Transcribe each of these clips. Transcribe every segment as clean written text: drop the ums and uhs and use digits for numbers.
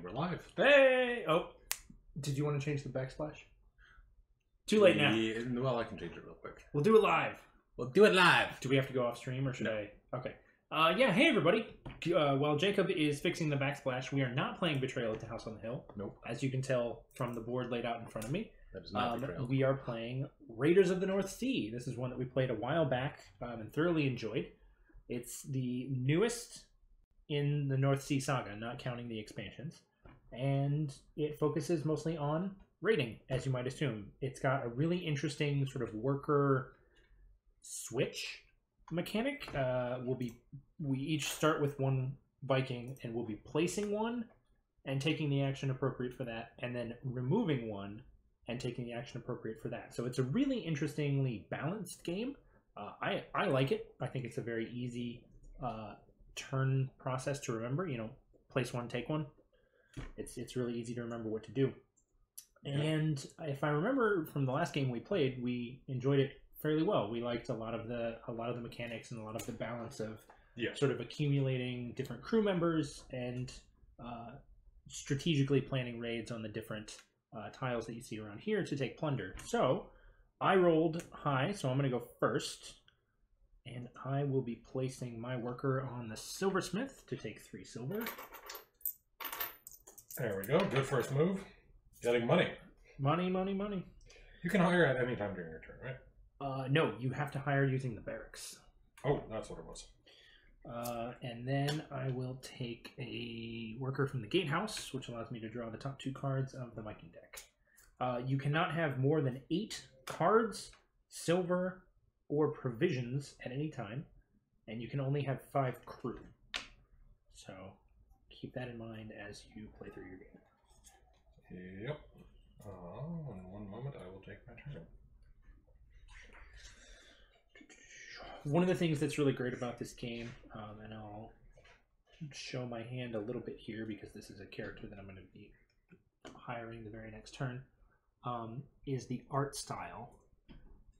And we're live. Hey! Oh, did you want to change the backsplash? Too late now. Well, I can change it real quick. We'll do it live. We'll do it live. Do we have to go off stream or should I? Okay. Yeah, hey everybody. While Jacob is fixing the backsplash, we are not playing Betrayal at the House on the Hill. Nope. As you can tell from the board laid out in front of me. That is not Betrayal. We are playing Raiders of the North Sea. This is one that we played a while back and thoroughly enjoyed. It's the newest in the North Sea saga, not counting the expansions. And it focuses mostly on raiding, as you might assume. It's got a really interesting sort of worker switch mechanic. We each start with one Viking, and we'll be placing one and taking the action appropriate for that, and then removing one and taking the action appropriate for that. So it's a really interestingly balanced game. I like it. I think it's a very easy turn process to remember. You know, place one, take one. It's really easy to remember what to do. And if I remember from the last game we played, we enjoyed it fairly well. We liked a lot of the mechanics and a lot of the balance of sort of accumulating different crew members and strategically planning raids on the different tiles that you see around here to take plunder. So I rolled high, so I'm going to go first. And I will be placing my worker on the silversmith to take 3 silver. There we go. Good first move. Getting money. Money, money, money. You can hire at any time during your turn, right? No, you have to hire using the barracks. Oh, that's what it was. And then I will take a worker from the gatehouse, which allows me to draw the top 2 cards of the Viking deck. You cannot have more than 8 cards, silver, or provisions at any time, and you can only have 5 crew. So keep that in mind as you play through your game. Yep. In one moment, I will take my turn. One of the things that's really great about this game, and I'll show my hand a little bit here because this is a character that I'm going to be hiring the very next turn, is the art style.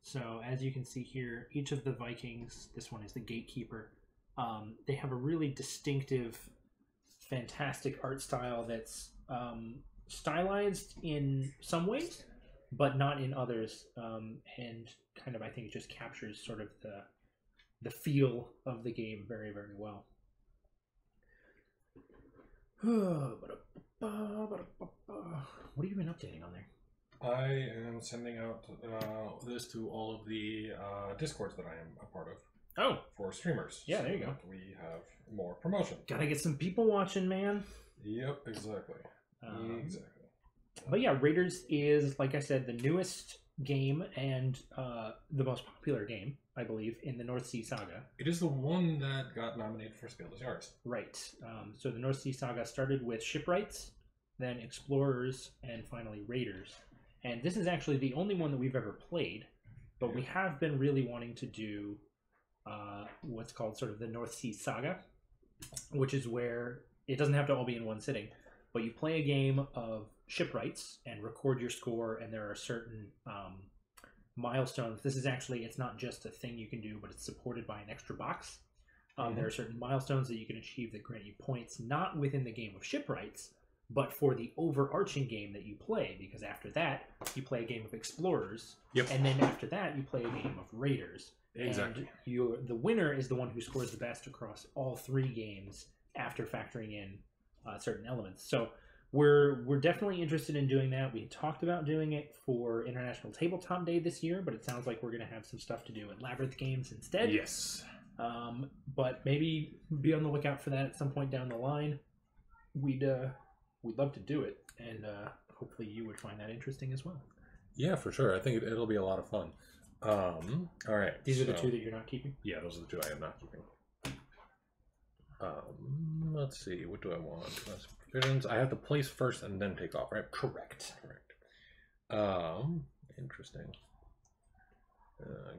So as you can see here, each of the Vikings, this one is the gatekeeper, they have a really distinctive, fantastic art style that's stylized in some ways, but not in others, and kind of, I think it just captures sort of the feel of the game very, very well. What have you been updating on there? I am sending out this to all of the Discords that I am a part of. Oh. For streamers. Yeah, there you go. We have more promotion. Gotta get some people watching, man. Yep, exactly. Exactly. But yeah, Raiders is, like I said, the newest game and the most popular game, I believe, in the North Sea Saga. It is the one that got nominated for Spiel Yards. Right. So the North Sea Saga started with shipwrights, then explorers, and finally raiders. And this is actually the only one that we've ever played, but we have been really wanting to do what's called sort of the North Sea Saga, which is where it doesn't have to all be in one sitting, but you play a game of shipwrights and record your score, and there are certain milestones. This is actually, it's not just a thing you can do, but it's supported by an extra box. There are certain milestones that you can achieve that grant you points, not within the game of shipwrights, but for the overarching game that you play, because after that, you play a game of explorers, and then after that, you play a game of raiders. Exactly. And the winner is the one who scores the best across all 3 games after factoring in certain elements. So we're definitely interested in doing that. We talked about doing it for International Tabletop Day this year, but it sounds like we're going to have some stuff to do at Labyrinth Games instead. Yes. But maybe be on the lookout for that at some point down the line. We'd love to do it, and hopefully you would find that interesting as well. Yeah, for sure. I think it'll be a lot of fun. All right. These are the 2 that you're not keeping? Yeah, those are the 2 I am not keeping. Let's see. What do I want? Provisions. I have to place first and then take off, right? Correct. Interesting.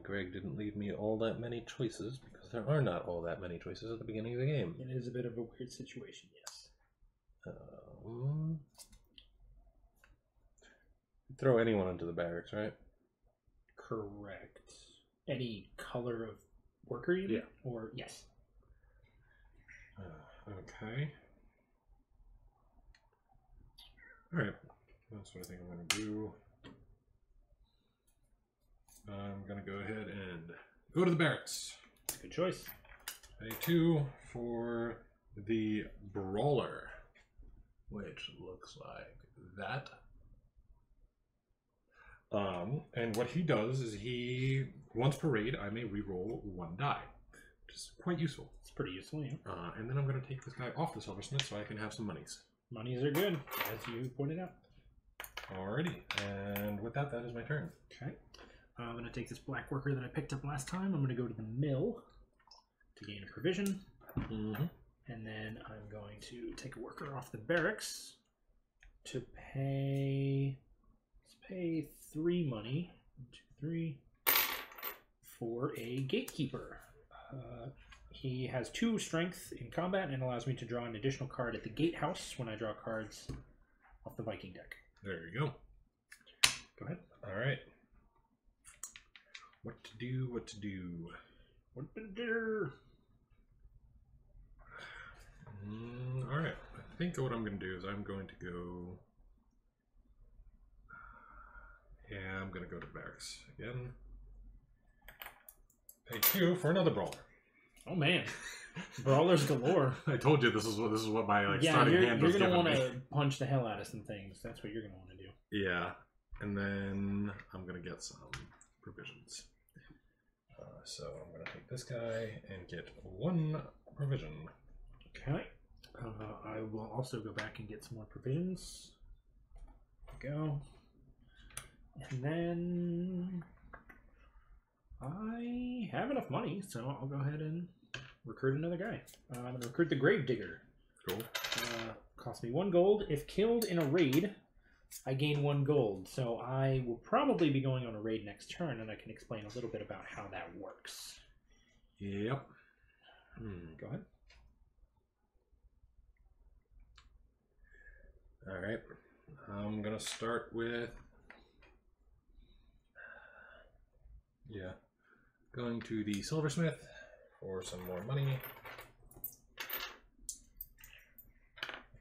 Greg didn't leave me all that many choices because there are not all that many choices at the beginning of the game. It is a bit of a weird situation, yes. Throw anyone into the barracks, right? Correct. Any color of worker, you mean? Or yes. Okay. Alright, that's what I think I'm going to do. I'm going to go ahead and go to the barracks. Good choice. Pay 2 for the Brawler, which looks like that. And what he does is once per raid, I may reroll 1 die, which is quite useful. It's pretty useful, yeah. And then I'm going to take this guy off the Silversmith so I can have some monies. Monies are good, as you pointed out. Alrighty, and with that, that is my turn. Okay. I'm going to take this black worker that I picked up last time. I'm going to go to the mill to gain a provision. Mm-hmm. And then I'm going to take a worker off the barracks to pay... Let's pay 3 money. 1, 2, 3. For a gatekeeper. He has 2 strength in combat and allows me to draw an additional card at the gatehouse when I draw cards off the Viking deck. There you go. Go ahead. Alright. What to do, what to do. What to do? Alright. I think what I'm going to do is I'm going to go... Yeah, I'm going to go to the barracks again. Pay 2 for another Brawler. Oh man, brawlers galore. I told you this is what my yeah, starting hand was you're gonna giving want me. to punch the hell out of some things. That's what you're gonna want to do. Yeah, and then I'm gonna get some provisions. So I'm gonna take this guy and get 1 provision. Okay. I will also go back and get some more provisions. There we go. And then I have enough money, so I'll go ahead and recruit another guy. I'm going to recruit the Gravedigger. Cool. Cost me 1 gold. If killed in a raid, I gain 1 gold. So I will probably be going on a raid next turn, and I can explain a little bit about how that works. Yep. Go ahead. Alright. I'm going to start with... Yeah. Going to the Silversmith for some more money.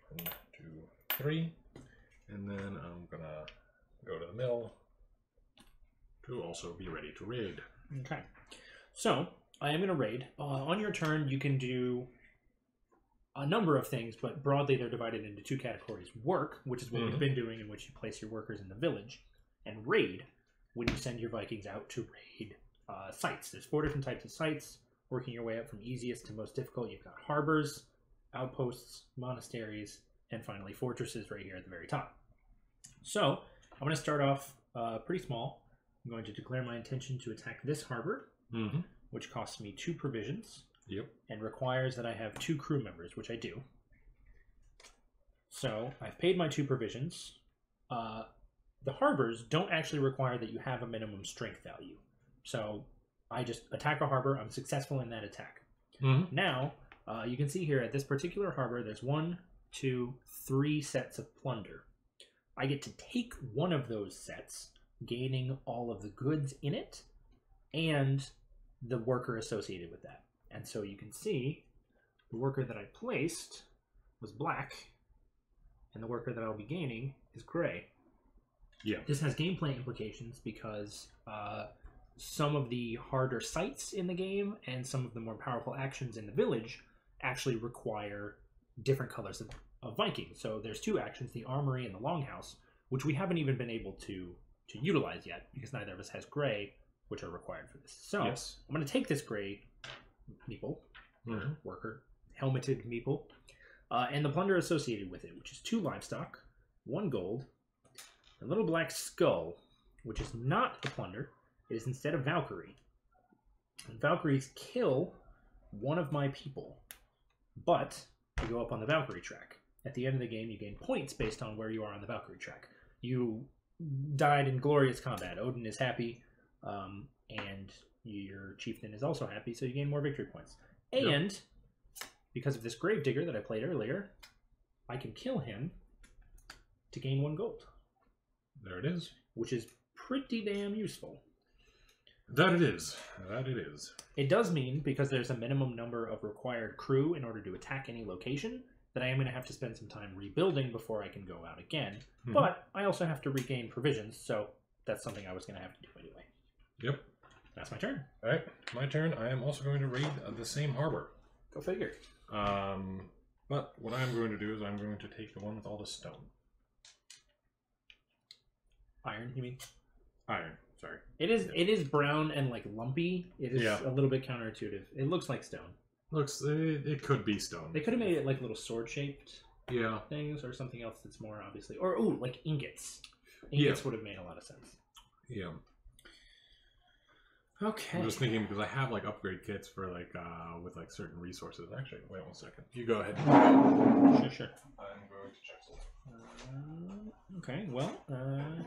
1, 2, 3. And then I'm going to go to the mill to also be ready to raid. Okay. So, I am going to raid. On your turn, you can do a number of things, but broadly they're divided into 2 categories. Work, which is what we've been doing, in which you place your workers in the village. And raid, when you send your Vikings out to raid sites. There's 4 different types of sites, working your way up from easiest to most difficult. You've got harbors, outposts, monasteries, and finally fortresses right here at the very top. So, I'm going to start off pretty small. I'm going to declare my intention to attack this harbor, which costs me 2 provisions. Yep. And requires that I have 2 crew members, which I do. So, I've paid my 2 provisions. The harbors don't actually require that you have a minimum strength value. So, I just attack a harbor. I'm successful in that attack. Now, you can see here at this particular harbor, there's 1, 2, 3 sets of plunder. I get to take one of those sets, gaining all of the goods in it, and the worker associated with that. And so you can see the worker that I placed was black, and the worker that I'll be gaining is gray. Yeah. This has gameplay implications because some of the harder sites in the game and some of the more powerful actions in the village actually require different colors of Viking. So there's 2 actions, the armory and the longhouse, which we haven't even been able to utilize yet because neither of us has gray, which are required for this. So yes. I'm going to take this gray meeple, worker, helmeted meeple, and the plunder associated with it, which is 2 livestock, 1 gold, a little black skull, which is not the plunder. It is instead of Valkyrie. And Valkyries kill one of my people, but they go up on the Valkyrie track. At the end of the game, you gain points based on where you are on the Valkyrie track. You died in glorious combat. Odin is happy, and your chieftain is also happy, so you gain more victory points. And because of this Gravedigger that I played earlier, I can kill him to gain 1 gold. There it is. Which is pretty damn useful. That it is. That it is. It does mean, because there's a minimum number of required crew in order to attack any location, that I am going to have to spend some time rebuilding before I can go out again. But I also have to regain provisions, so that's something I was going to have to do anyway. Yep. That's my turn. All right, my turn. I am also going to raid the same harbor. Go figure. But what I'm going to do is I'm going to take the one with all the stone. Iron, you mean? Iron, sorry. It is brown and like lumpy. It is a little bit counterintuitive. It looks like stone. It could be stone. They could have made it like little sword-shaped things or something else that's more obviously... Or, ooh, like ingots. Ingots would have made a lot of sense. Yeah. Okay. I'm just thinking because I have like upgrade kits for like with like certain resources. Actually, wait 1 second. You go ahead. Sure. I'm going to check something. Okay, well, I'm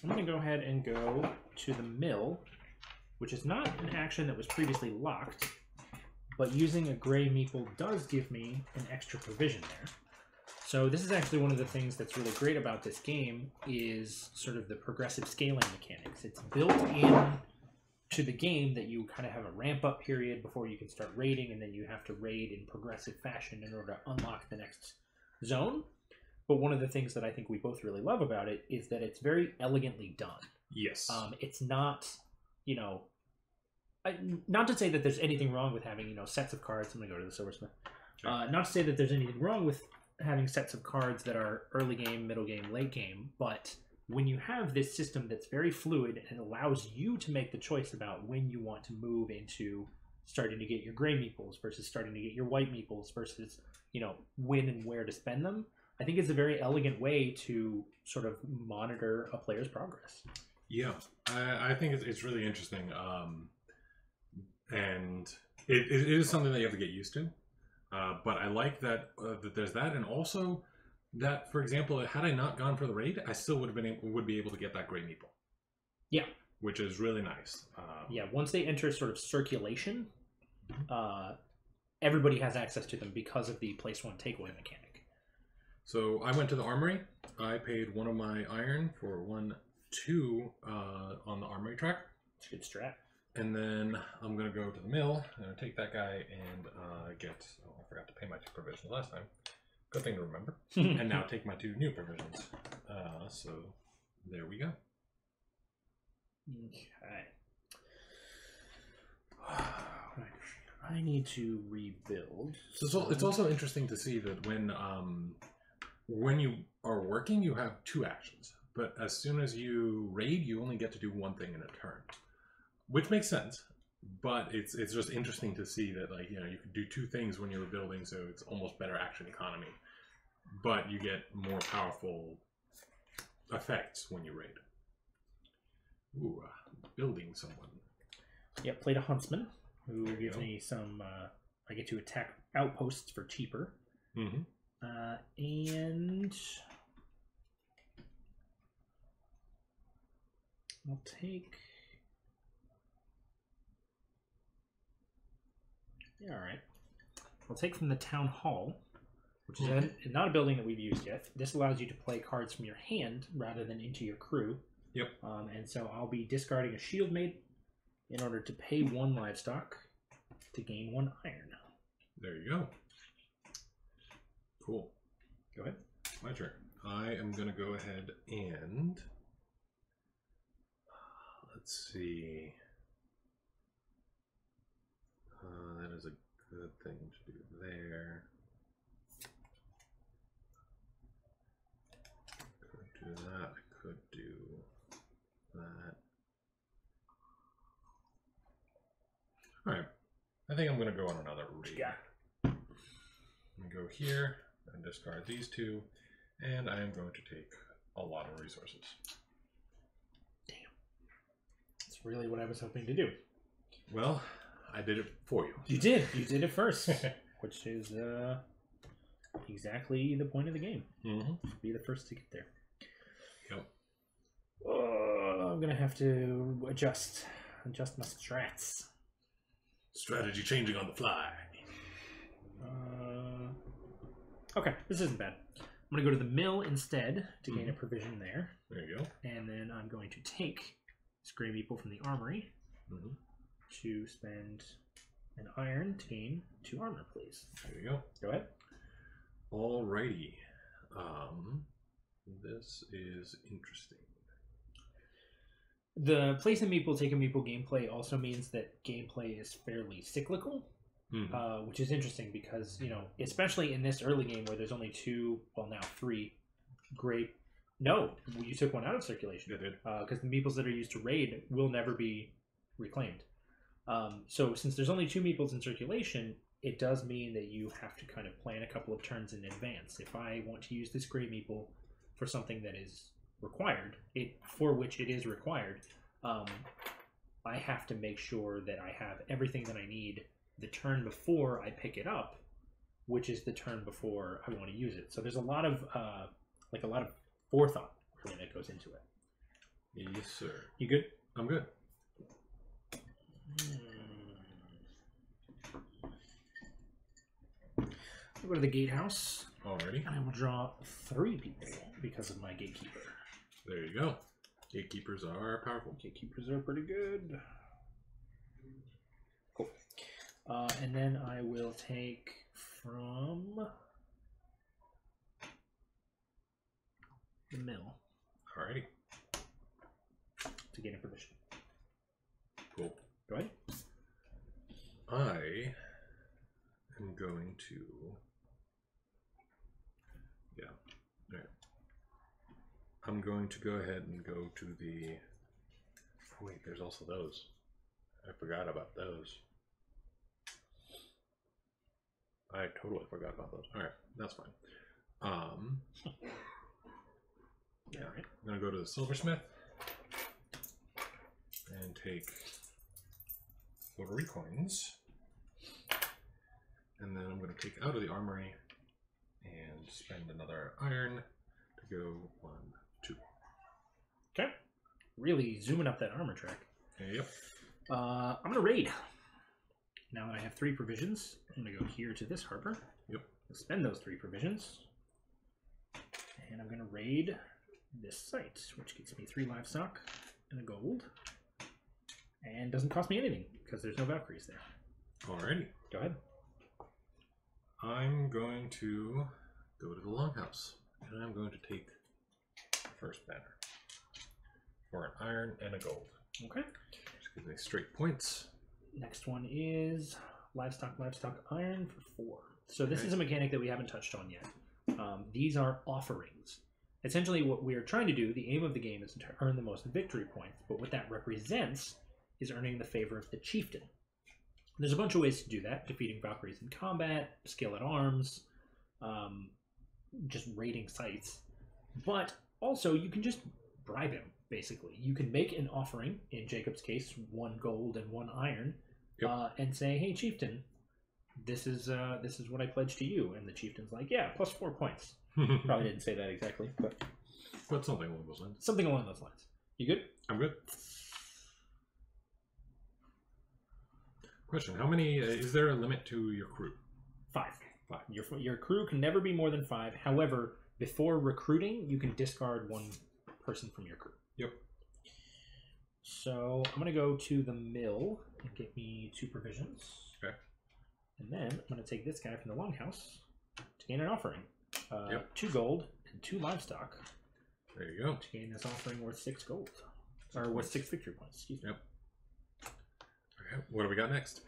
going to go ahead and go to the mill, which is not an action that was previously locked, but using a gray meeple does give me an extra provision there. So this is actually one of the things that's really great about this game is sort of the progressive scaling mechanics. It's built in to the game that you kind of have a ramp up period before you can start raiding, and then you have to raid in progressive fashion in order to unlock the next zone. But one of the things that I think we both really love about it is that it's very elegantly done. Yes. It's not, you know, not to say that there's anything wrong with having, you know, sets of cards. I'm going to go to the silversmith. Sure. Not to say that there's anything wrong with having sets of cards that are early game, middle game, late game, but when you have this system that's very fluid and allows you to make the choice about when you want to move into starting to get your gray meeples versus starting to get your white meeples versus, you know, when and where to spend them, I think it's a very elegant way to sort of monitor a player's progress. Yeah, I think it's really interesting. And it is something that you have to get used to. But I like that that there's that, and also that, for example, had I not gone for the raid, I still would be able to get that gray meeple. Yeah, which is really nice. Yeah, once they enter sort of circulation, everybody has access to them because of the place one takeaway mechanic. So I went to the armory. I paid one of my iron for 2 on the armory track. It's a good strat. And then I'm going to go to the mill. I'm going to take that guy and get... Oh, I forgot to pay my 2 provisions last time. Good thing to remember. And now take my 2 new provisions. So there we go. Okay. I need to rebuild. So it's also interesting to see that when you are working, you have 2 actions. But as soon as you raid, you only get to do 1 thing in a turn. Which makes sense, but it's just interesting to see that, like, you know, you can do 2 things when you're building, so it's almost better action economy. But you get more powerful effects when you raid. Ooh, building someone. Yep, played a huntsman, who gives me some, I get to attack outposts for cheaper. Mm-hmm. And I'll take... Yeah, all right. I'll take from the town hall, which is not a building that we've used yet. This allows you to play cards from your hand rather than into your crew. Yep. And so I'll be discarding a shield mate in order to pay 1 livestock to gain 1 iron. There you go. Cool. Go ahead. My turn. I am going to go ahead and... let's see... that is a good thing to do there. Could do that. I could do that. Alright. I think I'm going to go on another raid. Yeah. I'm going to go here and discard these 2. And I am going to take a lot of resources. Damn. That's really what I was hoping to do. Well... I did it for you. You did. You did it first, which is exactly the point of the game. Mm-hmm. Be the first to get there. Yep. I'm gonna have to adjust my strats. Strategy changing on the fly. Okay, this isn't bad. I'm gonna go to the mill instead to gain a provision there. There you go. And then I'm going to take this gray meeple from the armory. to spend an iron to gain 2 armor, please. There you go. Go ahead. Alrighty. This is interesting. The place a meeple, take a meeple gameplay also means that gameplay is fairly cyclical, which is interesting because, you know, especially in this early game where there's only 2, well now 3 great... No, you took 1 out of circulation. I did. Because the meeples that are used to raid will never be reclaimed. So since there's only 2 meeples in circulation, it does mean that you have to kind of plan a couple of turns in advance. If I want to use this gray meeple for something that is required, for which it is required, I have to make sure that I have everything that I need the turn before I pick it up, which is the turn before I want to use it. So there's a lot of forethought really that goes into it. Yes, sir. You good? I'm good. I'll go to the gatehouse. Alrighty. And I will draw 3 people because of my gatekeeper. There you go. Gatekeepers are powerful. Gatekeepers are pretty good. Cool. And then I will take from the mill. Alrighty. To gain a provision. Cool. Go ahead. I am going to... Yeah. Alright. I'm going to go ahead and go to the... Oh, wait, there's also those. I forgot about those. I totally forgot about those. Alright, that's fine. Yeah, Alright. I'm going to go to the silversmith and take 40 coins. And then I'm going to take out of the armory and spend another iron to go 1, 2. Okay. Really zooming up that armor track. Yep. I'm going to raid. Now that I have 3 provisions, I'm going to go here to this harbor. Yep. Spend those 3 provisions. And I'm going to raid this site, which gets me 3 livestock and a gold. And doesn't cost me anything because there's no Valkyries there. Alrighty. Go ahead. I'm going to go to the longhouse and I'm going to take the first banner for an iron and a gold. Okay. Just give me straight points. Next one is livestock, iron for 4. So this is a mechanic that we haven't touched on yet. These are offerings. Essentially what we are trying to do, the aim of the game is to earn the most victory points, but what that represents is earning the favor of the Chieftain. There's a bunch of ways to do that. Defeating Valkyries in combat, skill at arms, just raiding sites. But also you can just bribe him, basically. You can make an offering, in Jacob's case, 1 gold and 1 iron, and say, hey, Chieftain, this is what I pledge to you. And the Chieftain's like, yeah, plus 4 points. Probably didn't say that exactly, but something along those lines. Something along those lines. You good? I'm good. Question: how many? Is there a limit to your crew? 5. 5. Your crew can never be more than 5. However, before recruiting, you can discard 1 person from your crew. Yep. So I'm gonna go to the mill and get me 2 provisions. Okay. And then I'm gonna take this guy from the longhouse to gain an offering. Yep. 2 gold and 2 livestock. There you go. To gain this offering worth 6 gold. Or worth 6 victory points, excuse me. Yep. Okay, what do we got next?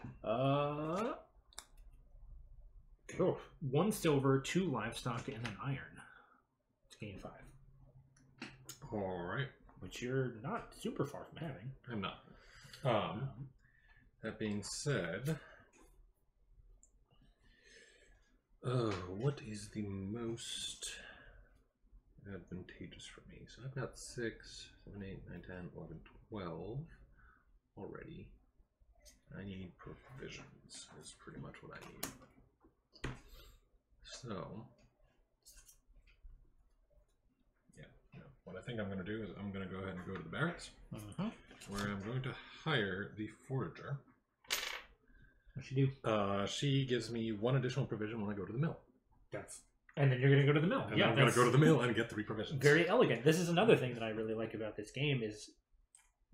1 silver, 2 livestock, and an iron. To gain 5. Alright. Which you're not super far from having. I'm not. That being said, what is the most advantageous for me? So I've got 6, 7, 8, 9, 10, 11, 12 already. I need provisions, is pretty much what I need. So, what I think I'm going to do is I'm going to go ahead and go to the barracks, where I'm going to hire the forager. What's she do? She gives me 1 additional provision when I go to the mill. And then you're going to go to the mill. And I'm going to go to the mill and get 3 provisions. Very elegant. This is another thing that I really like about this game is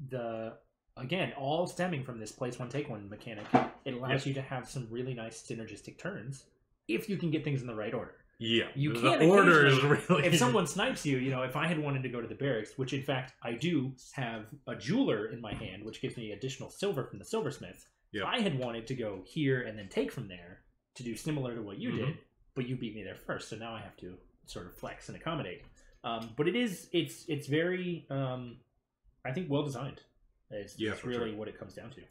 the again, all stemming from this place one, take one mechanic. It allows you to have some really nice synergistic turns if you can get things in the right order. Yeah, you the can't order is really... If someone snipes you, you know, if I had wanted to go to the barracks, which in fact I do have a jeweler in my hand, which gives me additional silver from the silversmith. Yep. I had wanted to go here and then take from there to do similar to what you did, but you beat me there first, so now I have to sort of flex and accommodate. But it's very, I think, well designed. It's really what it comes down to.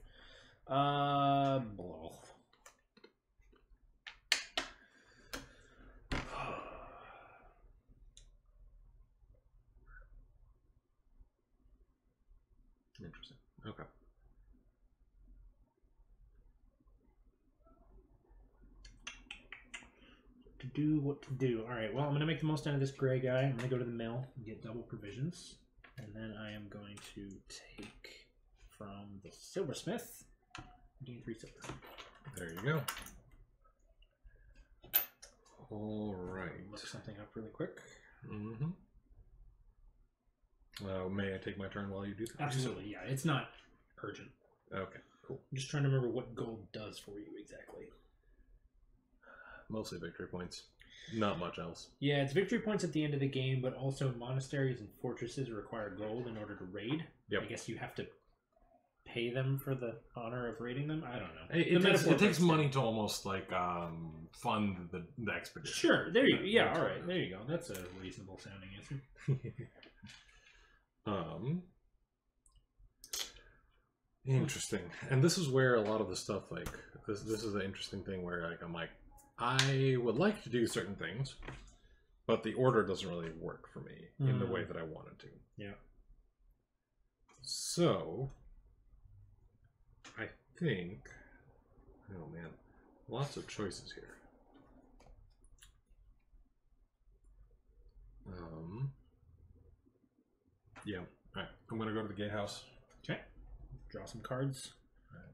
Interesting. Okay. What to do. All right, well, I'm going to make the most out of this gray guy. I'm going to go to the mill and get double provisions. And then I am going to take from the silversmith, gain 3 silver. There you go. All right. Look something up really quick. May I take my turn while you do that? Absolutely, yeah. It's not urgent. Okay, cool. I'm just trying to remember what gold does for you exactly. Mostly victory points. Not much else. Yeah, it's victory points at the end of the game, but also monasteries and fortresses require gold in order to raid. Yep. I guess you have to pay them for the honor of raiding them. I don't know. It takes money to almost like fund the expedition. Sure. There you go. Yeah, all right. There you go. That's a reasonable sounding answer. Interesting. And this is where a lot of the stuff, like, this is an interesting thing where, like, I'm like, I would like to do certain things, but the order doesn't really work for me in the way that I wanted to. Yeah. So, I think, oh man, lots of choices here. Yeah. All right. I'm going to go to the gatehouse. Okay. Draw some cards.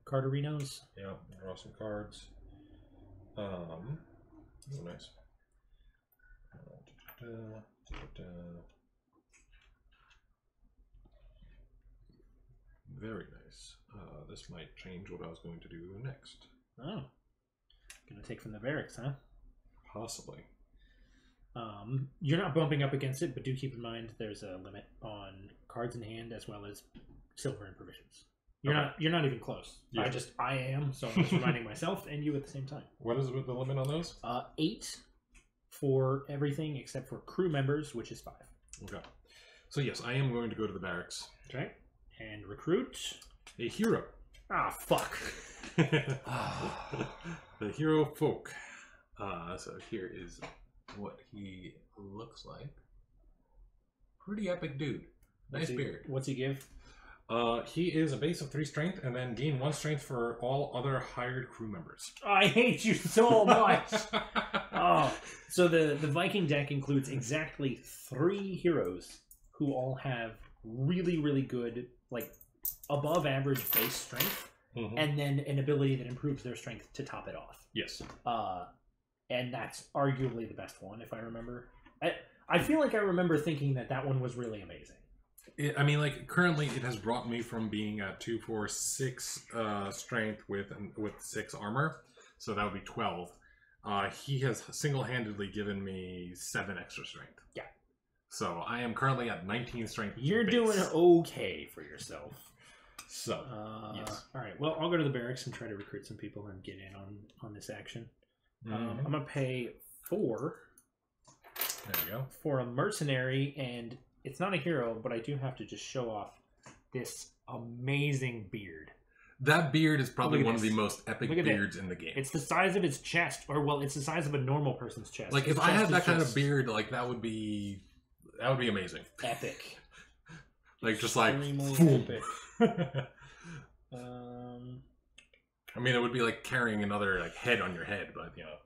Cardarinos. Yeah. Draw some cards. Oh, nice. Very nice. This might change what I was going to do next. Oh. Gonna take from the barracks, huh? Possibly. You're not bumping up against it, but do keep in mind there's a limit on cards in hand as well as silver and provisions. You're not even close. Yeah. I am, so I'm just reminding myself and you at the same time. What is the limit on those? 8 for everything except for crew members, which is 5. Okay. So yes, I am going to go to the barracks. Okay. And recruit a hero. Ah, fuck. The hero folk. So here is what he looks like. Pretty epic dude. Nice beard. What's he give? He is a base of 3 strength and then gain 1 strength for all other hired crew members. I hate you so much. So the Viking deck includes exactly 3 heroes who all have really, really good, like, above average base strength, and then an ability that improves their strength to top it off. Yes. And that's arguably the best one, if I remember. I feel like I remember thinking that one was really amazing. I mean, like, currently it has brought me from being at 2, 4, 6 strength with 6 armor, so that would be 12. He has single-handedly given me 7 extra strength. Yeah. So I am currently at 19 strength. You're doing okay for yourself. So, yes. All right. Well, I'll go to the barracks and try to recruit some people and get in on this action. I'm gonna pay 4. There you go. For a mercenary, and it's not a hero, but I do have to just show off this amazing beard. That beard is probably one of the most epic beards in the game. It's the size of his chest, or well, it's the size of a normal person's chest. Like if I had that kind of beard, like that would be amazing. Epic. Like just like epic. I mean, it would be like carrying another like head on your head, but you know.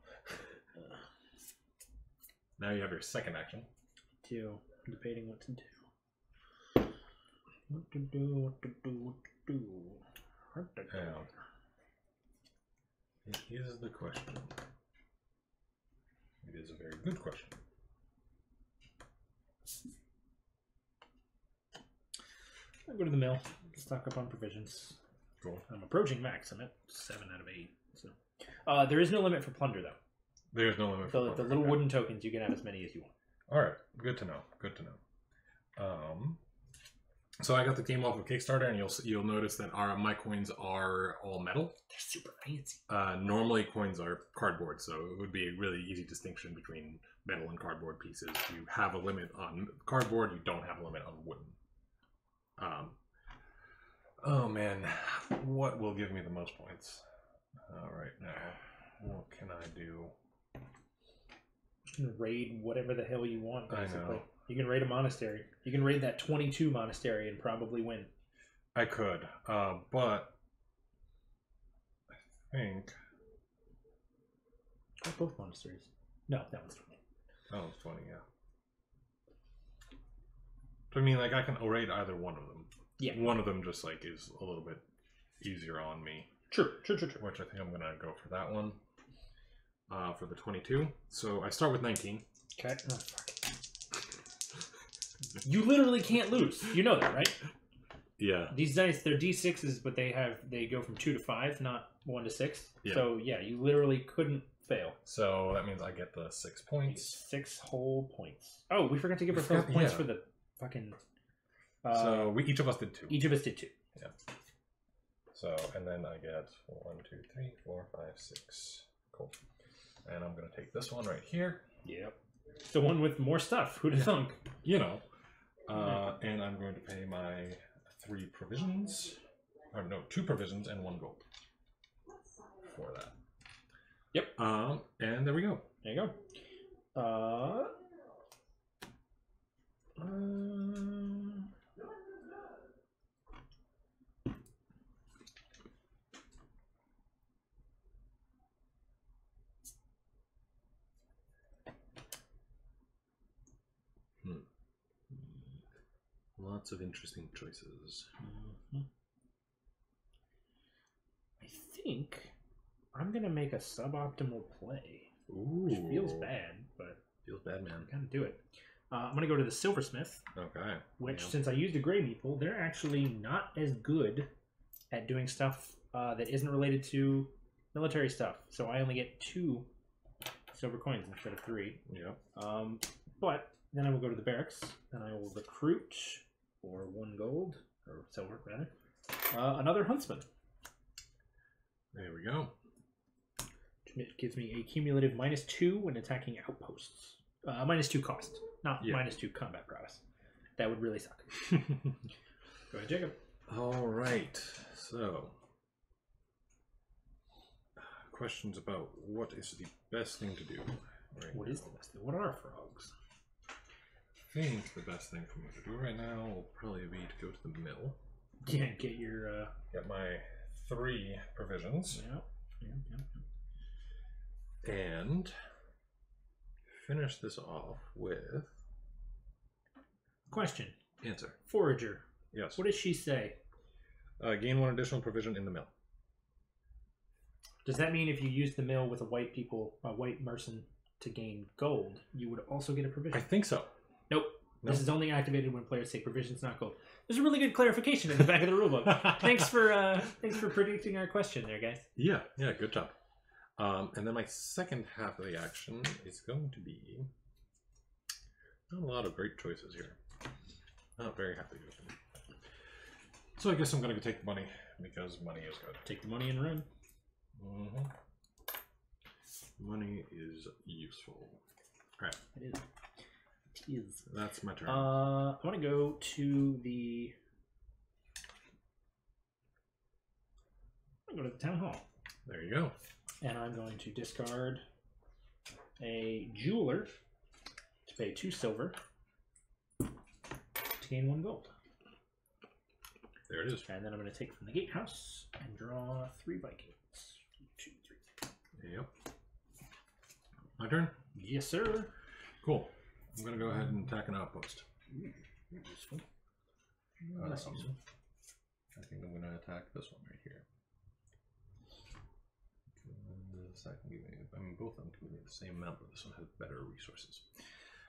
Now you have your second action. I'm debating what to do. What to do. It is the question. It is a very good question. I'll go to the mill. stock up on provisions. Cool. I'm approaching max. I'm at 7 out of 8. So, there is no limit for plunder, though. There's no limit for The little wooden tokens, you can have as many as you want. All right. Good to know. Good to know. So I got the game off of Kickstarter, and you'll notice that my coins are all metal. They're super fancy. Normally coins are cardboard, so it would be a really easy distinction between metal and cardboard pieces. You have a limit on cardboard, you don't have a limit on wooden. Oh man, what will give me the most points? All right, now, what can I do? You can raid whatever the hell you want, basically. I know. You can raid a monastery. You can raid that 22 monastery and probably win. I could, but I think... Oh, both monasteries. No, that one's 20. That one's 20, yeah. So, I mean, like, I can raid either one of them. Yeah. One of them just, like, is a little bit easier on me. True. Which I think I'm going to go for that one. For the 22. So, I start with 19. Okay. Oh, fuck. You literally can't lose. You know that, right? Yeah. These dice, they're D6s, but they go from 2 to 5, not 1 to 6. Yeah. So, yeah, you literally couldn't fail. So, that means I get the 6 points. 6 whole points. Oh, we forgot to give ourselves points for the fucking... so, each of us did 2. Each of us did 2. Yeah. So, and then I get 1, 2, 3, 4, 5, 6. Cool. And I'm going to take this one right here. Yep. The one with more stuff. Who'd have thunk? You know. And I'm going to pay my 3 provisions. Or no, 2 provisions and 1 gold. For that. Yep. And there we go. There you go. Lots of interesting choices. Mm-hmm. I think I'm gonna make a suboptimal play. Ooh. Which feels bad, but feels bad, man. I gotta do it. I'm gonna go to the silversmith. Okay. Which, since I used a gray meeple, they're actually not as good at doing stuff that isn't related to military stuff. So I only get 2 silver coins instead of 3. Yep. But then I will go to the barracks, and I will recruit for 1 gold, or silver rather, another huntsman. There we go. It gives me a cumulative -2 when attacking outposts. -2 cost, not -2 combat prowess. That would really suck. Go ahead, Jacob. All right. So, questions about what is the best thing to do. Right What is the best thing? What are frogs? I think the best thing for me to do right now will probably be to go to the mill. Yeah, get your... Get my 3 provisions. Yep. And finish this off with... Question. Answer. Forager. Yes. What does she say? Gain 1 additional provision in the mill. Does that mean if you use the mill with a white merchant to gain gold, you would also get a provision? I think so. Nope. This is only activated when players take provisions, not gold. There's a really good clarification in the back of the rulebook. Thanks for predicting our question there, guys. Yeah, good job. And then my second half of the action is going to be not a lot of great choices here. Not very happy with them. So I guess I'm going to go take the money because money is good. Take the money and run. Mm-hmm. Money is useful. All right. It is. It is. That's my turn. I want to go to the... I'm going to go to the town hall. There you go. And I'm going to discard a jeweler to pay 2 silver to gain 1 gold. There it is. And then I'm going to take from the gatehouse and draw 3 Vikings. 2, 3. Yep. My turn? Yes, sir. Cool. I'm going to go ahead and attack an outpost. Useful. I think I'm going to attack this one right here. I mean, both of them can give me the same amount, but this one has better resources.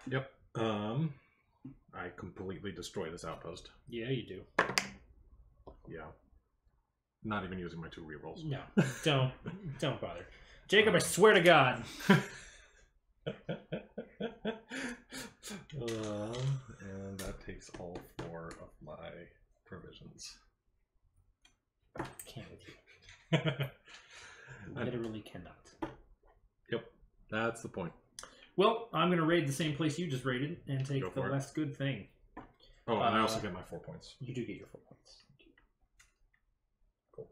Yep. I completely destroy this outpost. Yeah, you do. Yeah. Not even using my 2 rerolls. No, don't bother. Jacob, I swear to God. And that takes all 4 of my provisions. Can't with you. Literally cannot. Yep, that's the point. Well, I'm going to raid the same place you just raided and take the it. less good thing. Oh, and I also get my 4 points. You do get your 4 points. Cool.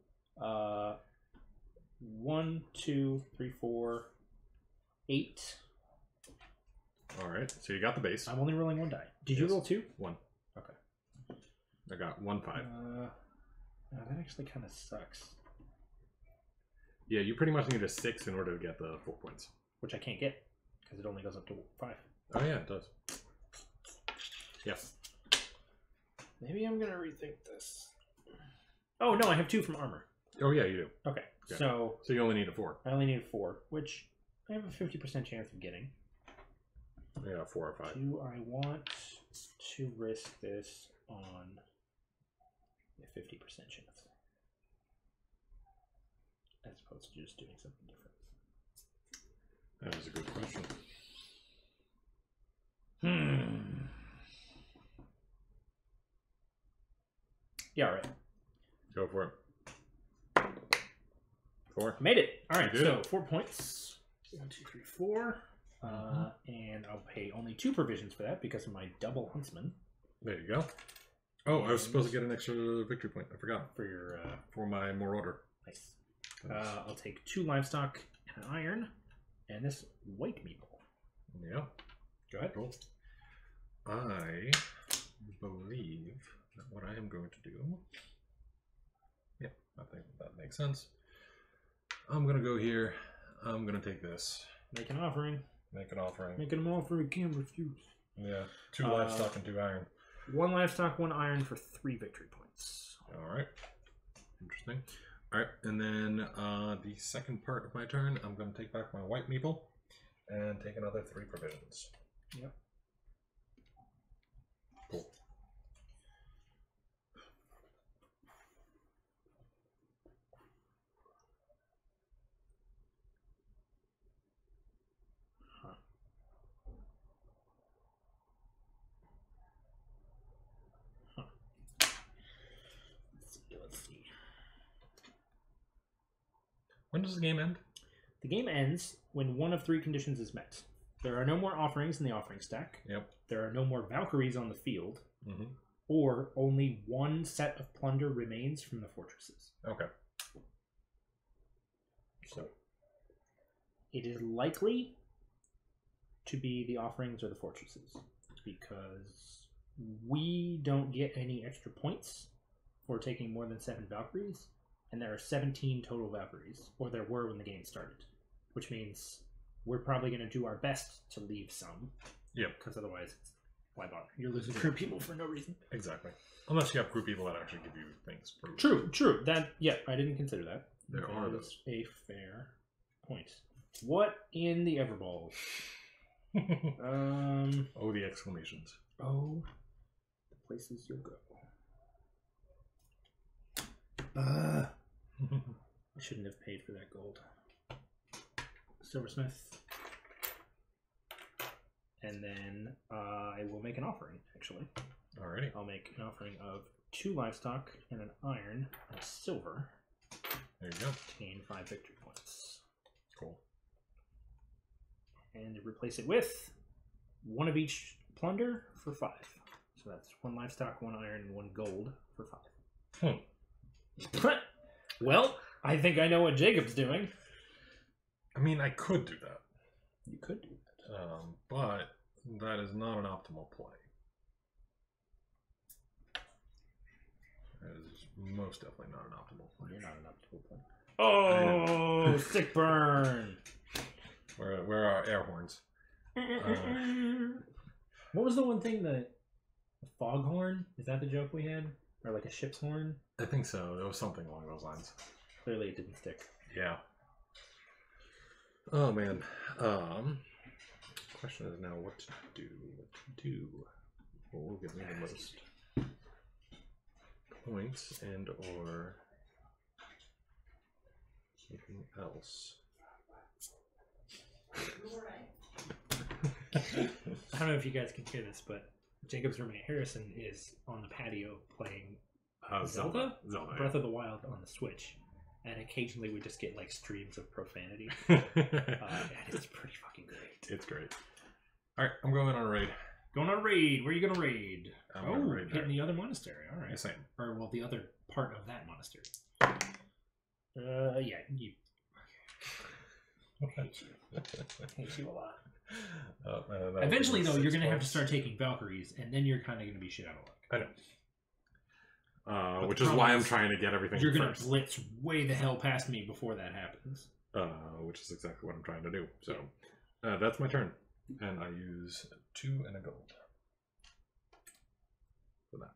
1, 2, 3, 4, 8. All right, so you got the base. I'm only rolling 1 die. Did you roll 2? 1. Okay. I got 1 5. That actually kind of sucks. Yeah, you pretty much need a 6 in order to get the 4 points. Which I can't get, because it only goes up to 5. Oh yeah, it does. Yes. Maybe I'm going to rethink this. Oh, no, I have 2 from armor. Oh yeah, you do. Okay, Yeah. So you only need a 4. I only need 4, which I have a 50% chance of getting. Yeah, 4 or 5. Do I want to risk this on a 50% chance? As opposed to just doing something different. That is a good question. Yeah, all right. Go for it. 4. Made it. All right, You did. so 4 points. 1, 2, 3, 4. And I'll pay only 2 provisions for that because of my double huntsman. There you go. Oh, I was supposed to get an extra victory point. I forgot. For your For my Marauder. nice. I'll take 2 livestock and an iron, and this white meeple. Yeah. Go ahead. Cool. I believe that what I am going to do. Yep, I think that makes sense. I'm going to go here. I'm going to take this. Make an offering. Make an offering. Make an offer we can't refuse. Yeah. 2 livestock and 2 iron. 1 livestock, 1 iron for 3 victory points. All right. Interesting. All right, and then the second part of my turn, I'm going to take back my white meeple and take another 3 provisions. Yep. Cool. Let's see. When does the game end? The game ends when one of 3 conditions is met. There are no more offerings in the offering stack. Yep. There are no more Valkyries on the field. Mm-hmm. Or only 1 set of plunder remains from the fortresses. Okay. So it is likely to be the offerings or the fortresses because we don't get any extra points for taking more than 7 Valkyries, and there are 17 total Valkyries, or there were when the game started, which means we're probably going to do our best to leave some. Yep. Because otherwise, why bother? You're losing crew people for no reason. Exactly. Unless you have crew people that actually give you things. True. That, yeah, I didn't consider that. There are That those. is a fair point. What in the Everballs? Oh, the exclamations. Oh, the places you'll go. I shouldn't have paid for that gold. Silversmith. And then I will make an offering, actually. Alrighty. I'll make an offering of 2 livestock and an iron and a silver. There you go. Gain 5 victory points. Cool. And replace it with 1 of each plunder for 5. So that's 1 livestock, 1 iron, and 1 gold for 5. Well, I think I know what Jacob's doing. I mean, I could do that. You could do that. But that is not an optimal play. That is most definitely not an optimal play. You're not an optimal play. Oh, sick burn. Where are air horns? What was the one thing that... A foghorn? Is that the joke we had? Or like a ship's horn? I think so. There was something along those lines. Clearly it didn't stick. Yeah. Oh man. Question is now what to do. What will get me the most points and or anything else. I don't know if you guys can hear this, but Jacob's roommate Harrison is on the patio playing Zelda Breath of the Wild on the Switch, and occasionally we just get like streams of profanity. And it's pretty fucking great. It's great. All right, I'm going on a raid. Going on a raid. Where are you going to raid? I'm raid hitting the other monastery. All right. Yes, I am. Or well, the other part of that monastery. Yeah, you. I hate you. I hate you a lot. Eventually, though, you're going to have to start taking Valkyries, and then you're kind of going to be shit out of luck. I know. Which is why I'm trying to get everything You're going to blitz way the hell past me before that happens. Which is exactly what I'm trying to do. So, that's my turn. And I use 2 and a gold for that.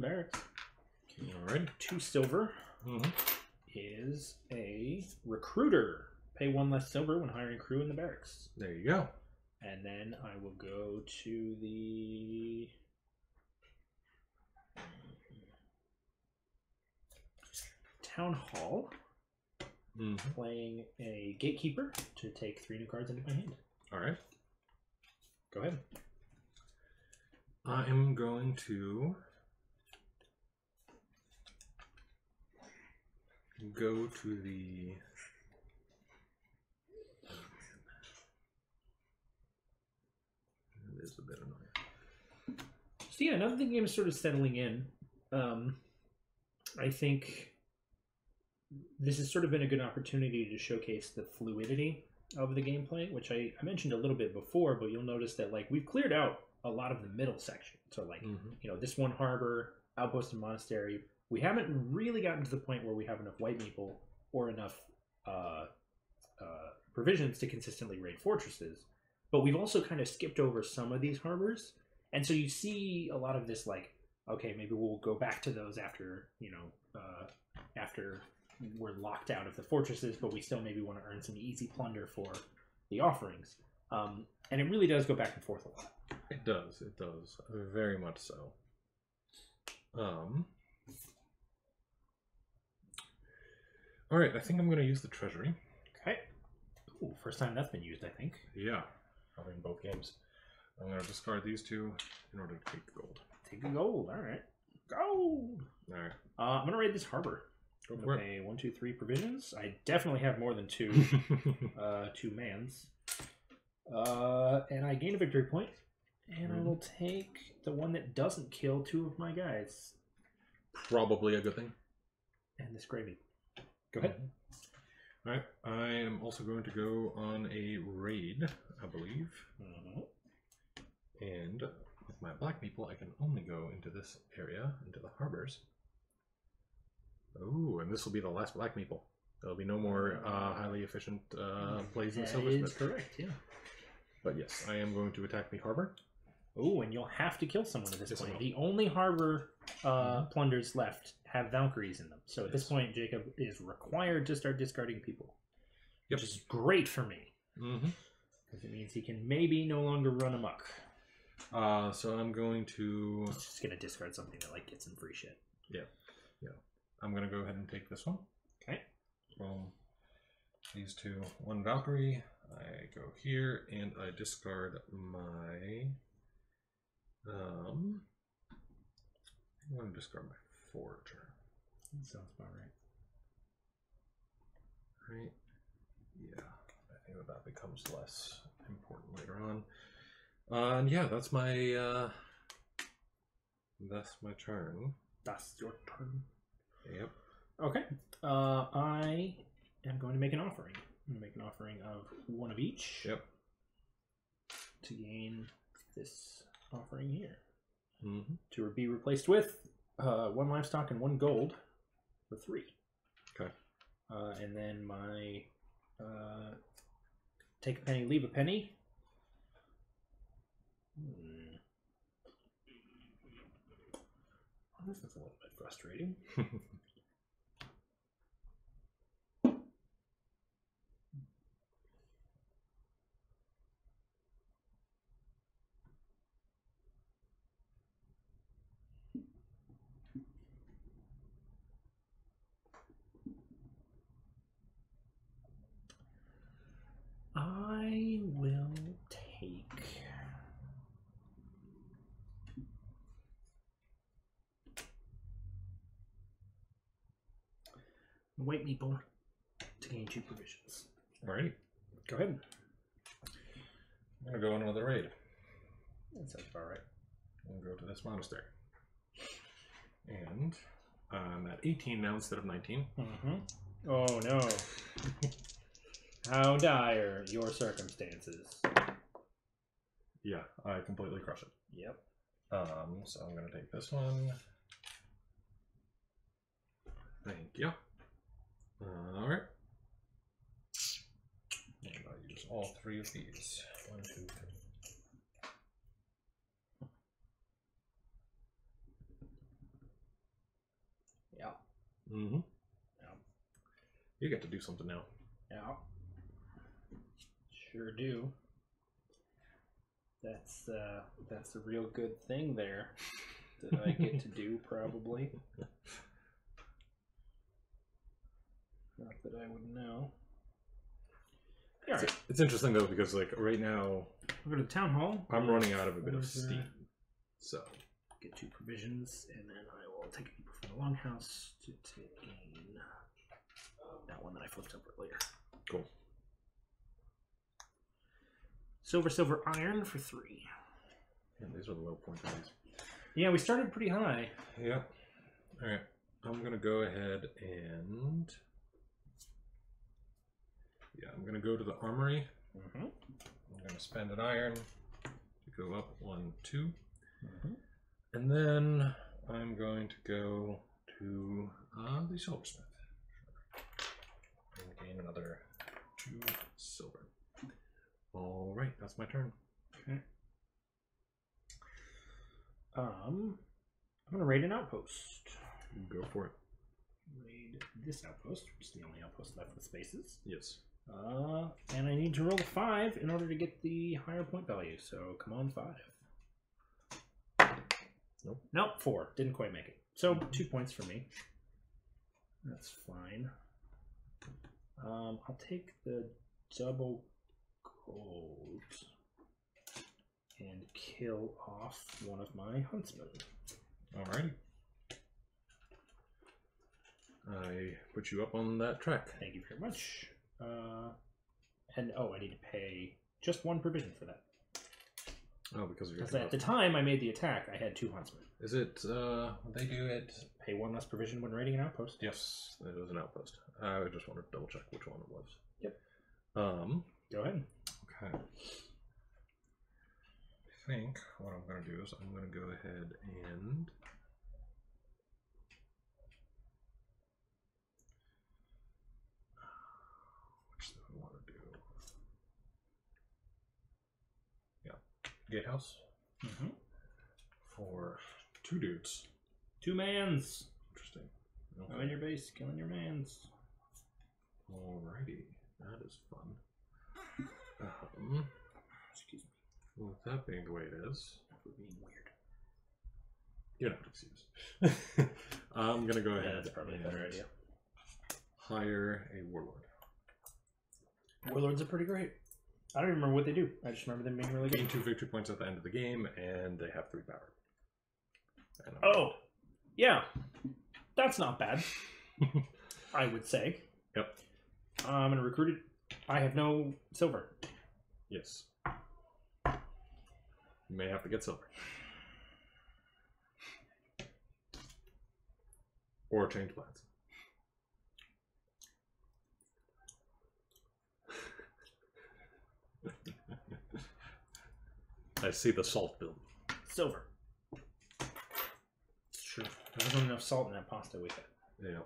Barracks. Alright. 2 silver is a recruiter. Pay 1 less silver when hiring crew in the barracks. There you go. And then I will go to the town hall, playing a gatekeeper to take 3 new cards into my hand. Alright. Go ahead. I am going to go to the it is a bit annoying. So yeah, now that the game is sort of settling in, I think this has sort of been a good opportunity to showcase the fluidity of the gameplay, which I mentioned a little bit before, but you'll notice that like we've cleared out a lot of the middle section. So like, you know, this one harbor, outpost and monastery, we haven't really gotten to the point where we have enough white meeple or enough provisions to consistently raid fortresses. But we've also kind of skipped over some of these harbors. And so you see a lot of this like, okay, maybe we'll go back to those after, you know, after we're locked out of the fortresses, but we still maybe want to earn some easy plunder for the offerings. And it really does go back and forth a lot. It does, very much so. All right, I think I'm going to use the treasury. Okay. Ooh, first time that's been used, I think. Yeah, probably in both games. I'm going to discard these 2 in order to take the gold. Take the gold, all right. Gold! All right. I'm going to raid this harbor. Go for it. Okay, 1, 2, 3 provisions. I definitely have more than 2, 2 mans. And I gain a victory point. And I will take the one that doesn't kill 2 of my guys. Probably a good thing. And this gravy. Go ahead. All right. I am also going to go on a raid, I believe. And with my black people, I can only go into this area, into the harbors. Oh, and this will be the last black meeple. There'll be no more highly efficient plays in Silversmith. That is correct, yeah. But yes, I am going to attack the harbor. Oh, and you'll have to kill someone at this point. The only harbor plunders left have Valkyries in them. So at this point, Jacob is required to start discarding people. Yep. Which is great for me. Because it means he can maybe no longer run amok. So I'm going to... He's just going to discard something that like gets him free shit. Yeah. I'm going to go ahead and take this one. Okay. From these 2. 1 Valkyrie. I go here and I discard my... I'm going to discard my Forager. That sounds about right. Right. Yeah. I think that becomes less important later on. And yeah, that's my turn. That's your turn. Yep. Okay. I am going to make an offering. I'm going to make an offering of 1 of each. Yep. To gain this offering here. To be replaced with 1 livestock and 1 gold for 3. Okay. And then my take a penny, leave a penny. Oh, this is a little bit frustrating. white meeple to gain 2 provisions. Alrighty. Go ahead. I'm going to go on another raid. That sounds about right. We'll go to this monastery. And I'm at 18 now instead of 19. Oh no. How dire your circumstances. Yeah, I completely crush it. Yep. So I'm going to take this one. Thank you. Alright. And I'll use all 3 of these. 1, 2, 3. Yeah. Mm-hmm. Yeah. You get to do something now. Yeah. Sure do. That's a real good thing there that I get to do, probably. Not that I would know. All right. It's interesting though because like right now We'll go to the town hall. I'm running out of a bit of steam. So Get 2 provisions, and then I will take a leap from the longhouse to gain that one that I flipped over later. cool. Silver, iron for 3. Yeah, these are the low points of these. Yeah, we started pretty high. Yeah. Alright. I'm gonna go ahead and I'm gonna go to the armory. I'm gonna spend an iron to go up 1, 2. And then I'm going to go to the silversmith and gain another 2 silver. All right, that's my turn. Okay. I'm gonna raid an outpost. Go for it. Raid this outpost, which is the only outpost left with spaces. Yes. And I need to roll a 5 in order to get the higher point value. So come on, 5. Nope, 4. Didn't quite make it. So 2 points for me. That's fine. I'll take the double gold and kill off one of my huntsmen. Alrighty. I put you up on that track. Thank you very much. And I need to pay just 1 provision for that. Oh, because of your Because at the time I made the attack, I had 2 huntsmen. Is it, they do it? Pay 1 less provision when raiding an outpost. Yes, it was an outpost. I just wanted to double check which one it was. Yep. Go ahead. Okay. I think what I'm going to do is I'm going to go ahead and which do I want to do? Yeah, gatehouse for 2 dudes. 2 mans. Interesting. Go in your base, killing your mans. Alrighty, that is fun. Excuse me. Well, with that being the way it is, We're being weird. you're not excused. I'm gonna go ahead. That's probably a better idea. Hire a warlord. Warlords are pretty great. I don't even remember what they do. I just remember them being really Gain good. 2 victory points at the end of the game, and they have 3 power. And Oh, yeah. That's not bad. I would say. Yep. I'm going to recruit it. I have no silver. Yes. You may have to get silver. Or change plans. I see the salt bill. Silver. It's true. There wasn't enough salt in that pasta we had. Yeah.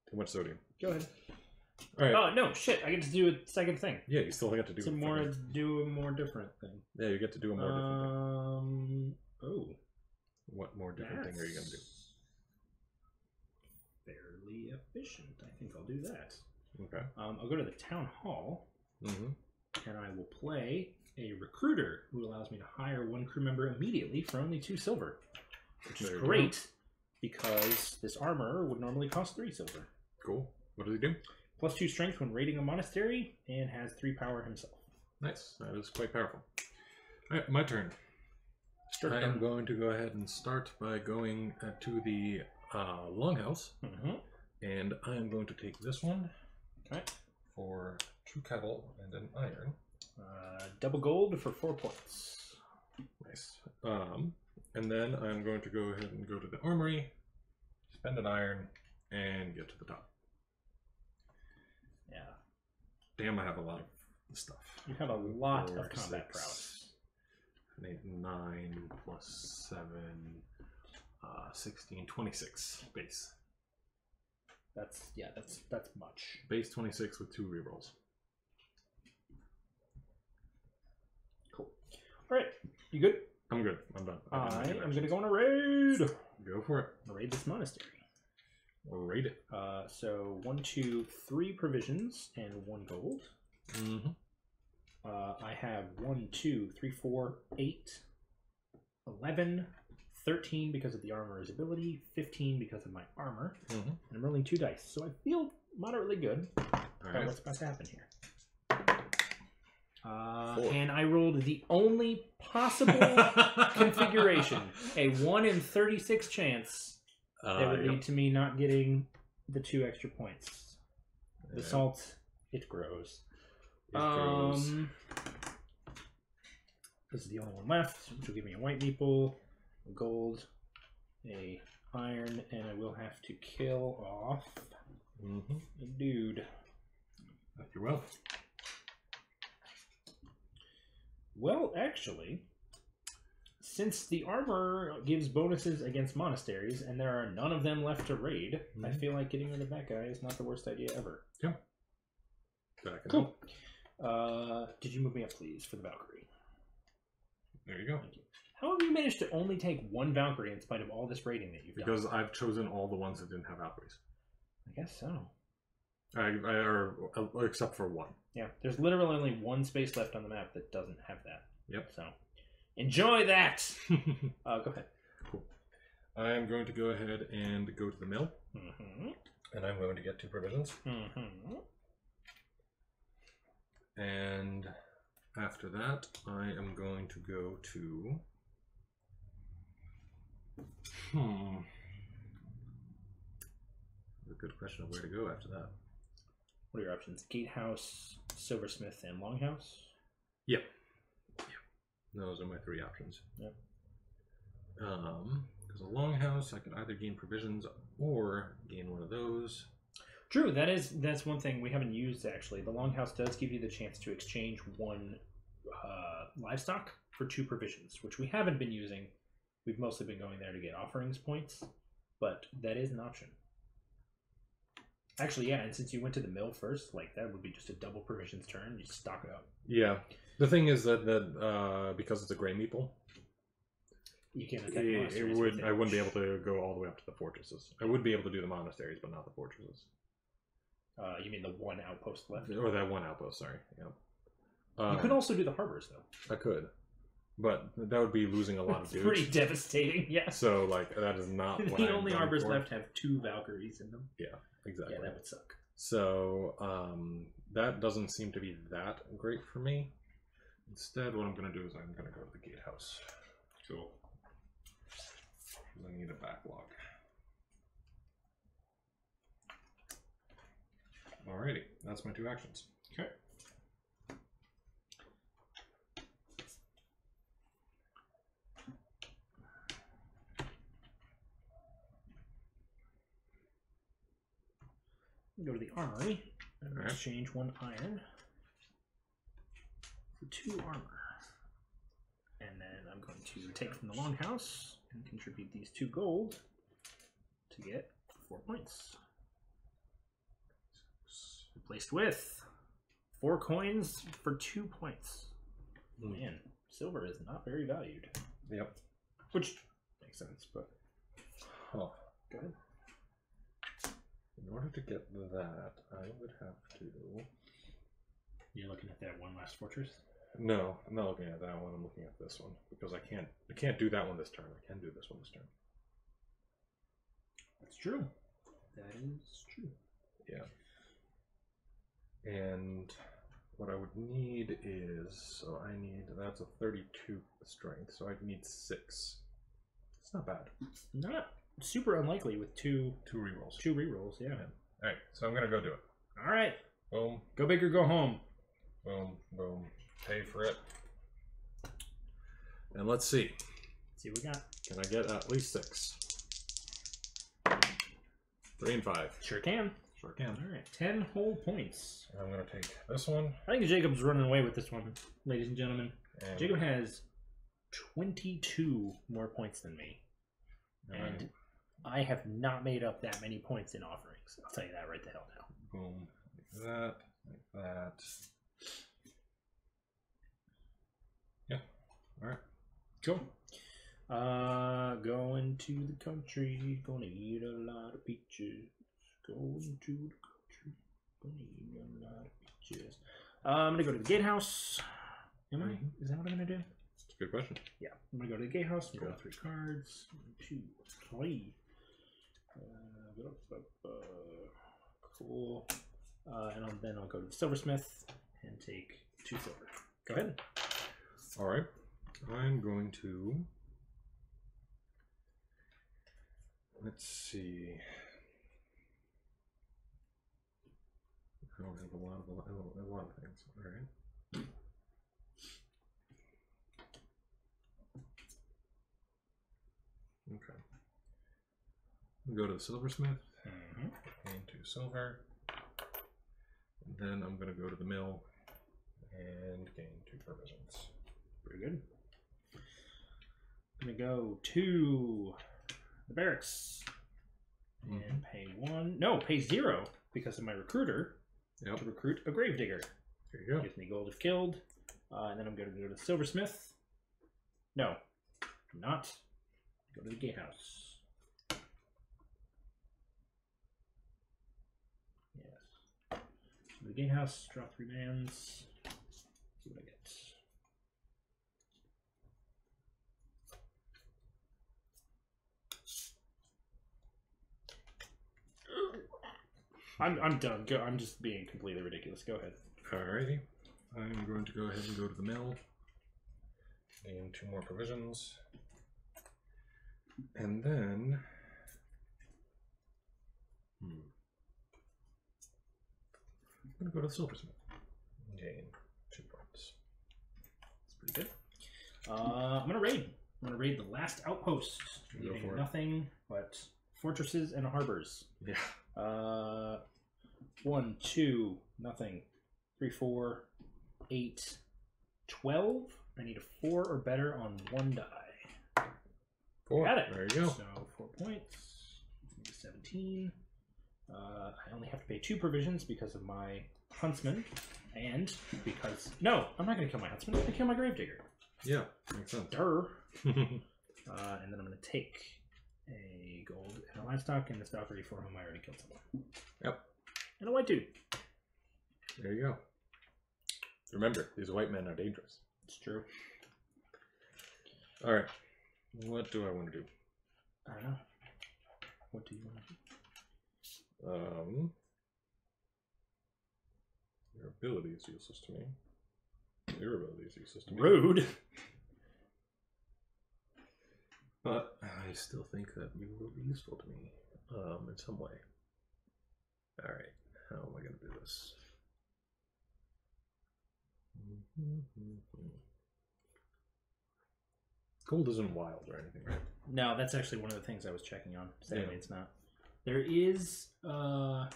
Too much sodium. Go ahead. Alright. Oh, no, shit. I get to do a second thing. Yeah, you still get to do Do a more different thing. Yeah, you get to do a more different thing. Oh. What more different thing are you going to do? Fairly efficient. I think I'll do that. Okay. I'll go to the town hall, Mm-hmm. and I will play a recruiter who allows me to hire 1 crew member immediately for only 2 silver, which is great because this armor would normally cost 3 silver. Cool. What does he do? Plus 2 strength when raiding a monastery, and has 3 power himself. Nice. That is quite powerful. Alright, my turn. I am going to go ahead and start by going to the longhouse And I am going to take this one. Okay. For 2 kettle and an iron. Double gold for 4 points. Nice. And then I'm going to go ahead and go to the armory, spend an iron, and get to the top. Yeah. Damn, I have a lot of stuff. You have a lot of combat prowess. 9 plus 7, 16, 26 base. That's much. Base 26 with 2 rerolls. Cool. All right, you good? I'm good. I'm done. I am going to go on a raid. Go for it. Raid this monastery. We'll raid it. So 1, 2, 3 provisions and 1 gold. Mm-hmm. I have 1, 2, 3, 4, 8, 11, 13 because of the armorer's ability, 15 because of my armor, and I'm rolling 2 dice, so I feel moderately good about what's about to happen here. And I rolled the only possible configuration, a 1 in 36 chance that would lead to me not getting the 2 extra points. The salt, it grows. This is the only one left, which will give me a white meeple, a gold, a iron, and I will have to kill off a dude. You will. Well, actually, since the armor gives bonuses against monasteries, and there are none of them left to raid, I feel like getting rid of that guy is not the worst idea ever. Yeah. Cool. Did you move me up, please, for the Valkyrie? There you go. Thank you. How have you managed to only take 1 Valkyrie in spite of all this raiding that you've done? Because I've chosen all the ones that didn't have Valkyries. I guess so. Or except for 1. Yeah, there's literally only 1 space left on the map that doesn't have that. Yep. So, enjoy that! Go ahead. Cool. I am going to go ahead and go to the mill. And I'm going to get 2 provisions. And after that, I am going to go to... A good question of where to go after that. What are your options? Gatehouse, Silversmith, and Longhouse? Yep. Those are my 3 options. Yep. Because a Longhouse, I could either gain provisions or gain one of those. True, that's one thing we haven't used actually. The Longhouse does give you the chance to exchange 1 livestock for 2 provisions, which we haven't been using. We've mostly been going there to get offerings points, but that is an option. Actually, yeah, and since you went to the mill first, like that would be just a double provisions turn. You stock it up. Yeah. The thing is that because it's a gray meeple, you can't attack I wouldn't be able to go all the way up to the fortresses. I would be able to do the monasteries, but not the fortresses. You mean the 1 outpost left? Or that 1 outpost, sorry. Yeah. You could also do the harbors, though. I could. But that would be losing a lot of dudes. Pretty devastating, yeah. So, like, that is not what the only harbors left have 2 Valkyries in them. Yeah, exactly. Yeah, that would suck. So, that doesn't seem to be that great for me. Instead, what I'm going to do is I'm going to go to the gatehouse. Cool. I need a backlog. Alrighty, that's my 2 actions. Okay. Go to the armory and exchange 1 iron for 2 armor. And then I'm going to take from the Longhouse and contribute these 2 gold to get 4 points. Replaced with 4 coins for 2 points. Man, silver is not very valued. Yep. Which makes sense, but... Oh. Go ahead. In order to get that, I would have to... You're looking at that 1 last fortress? No, I'm not looking at that one. I'm looking at this one because I can't do that one this turn. I can do this one this turn. That's true. That is true. Yeah. And what I would need is, that's a 32 strength, so I'd need 6. It's not bad. Not super unlikely with two rerolls. Two rerolls, yeah. All right, so I'm gonna go do it. All right. Boom. Go big or go home. Boom. Boom. Pay for it. And let's see. See what we got. Can I get at least 6? 3 and 5. Sure can. Sure can. All right. 10 whole points. I'm gonna take this one. I think Jacob's running away with this one, ladies and gentlemen. And Jacob has 22 more points than me. And I have not made up that many points in offerings. I'll tell you that right the hell now. boom, like that, like that. Yeah. All right. Cool. Going to the country, gonna eat a lot of peaches. Going to the country, gonna eat a lot of peaches. I'm gonna go to the gatehouse. Am I? Is that what I'm gonna do? That's a good question. Yeah, I'm gonna go to the gatehouse. I'm gonna 3 cards. 1, 2, 3. Cool. And then I'll go to the silversmith and take 2 silver. Go ahead. All right. I'm going to. Let's see. I don't have a lot of things. All right. Okay. We'll go to the silversmith. Gain 2 silver. And then I'm going to go to the mill and gain 2 provisions. Pretty good. I'm gonna go to the barracks and pay 1. No, pay 0 because of my recruiter. Yep. To recruit a gravedigger. There you go. Gives me gold if killed. And then I'm going to go to the silversmith. No, I'm not. Go to the gatehouse. Yes. So the gatehouse, draw 3 bands. See what I get. I'm done. Go. I'm just being completely ridiculous. Go ahead. Alrighty. I'm going to go ahead and go to the mill. Gain 2 more provisions. And then I'm going to go to the silversmith. Gain 2 points. That's pretty good. I'm going to raid. I'm going to raid the last outpost. Go for it. Nothing but fortresses and harbors. Yeah. 1, 2, nothing. 3, 4, 8, 12. I need a 4 or better on 1 die. 4. Got it. There you go. So 4 points. 17. I only have to pay 2 provisions because of my huntsman, and because I'm not going to kill my huntsman. I'm going to kill my gravedigger. Yeah, makes sense. Durr. And then I'm going to take a gold and a livestock and this Valkyrie for whom I already killed someone. Yep. And a white dude. There you go. Remember, these white men are dangerous. It's true. All right. What do I want to do? I don't know. What do you want to do? Your ability is useless to me. Your ability is useless to me. Rude. But I still think that you will be useful to me in some way. All right. How am I going to do this? Gold isn't wild or anything, right? No, that's actually one of the things I was checking on. Sadly, it's not. There is, I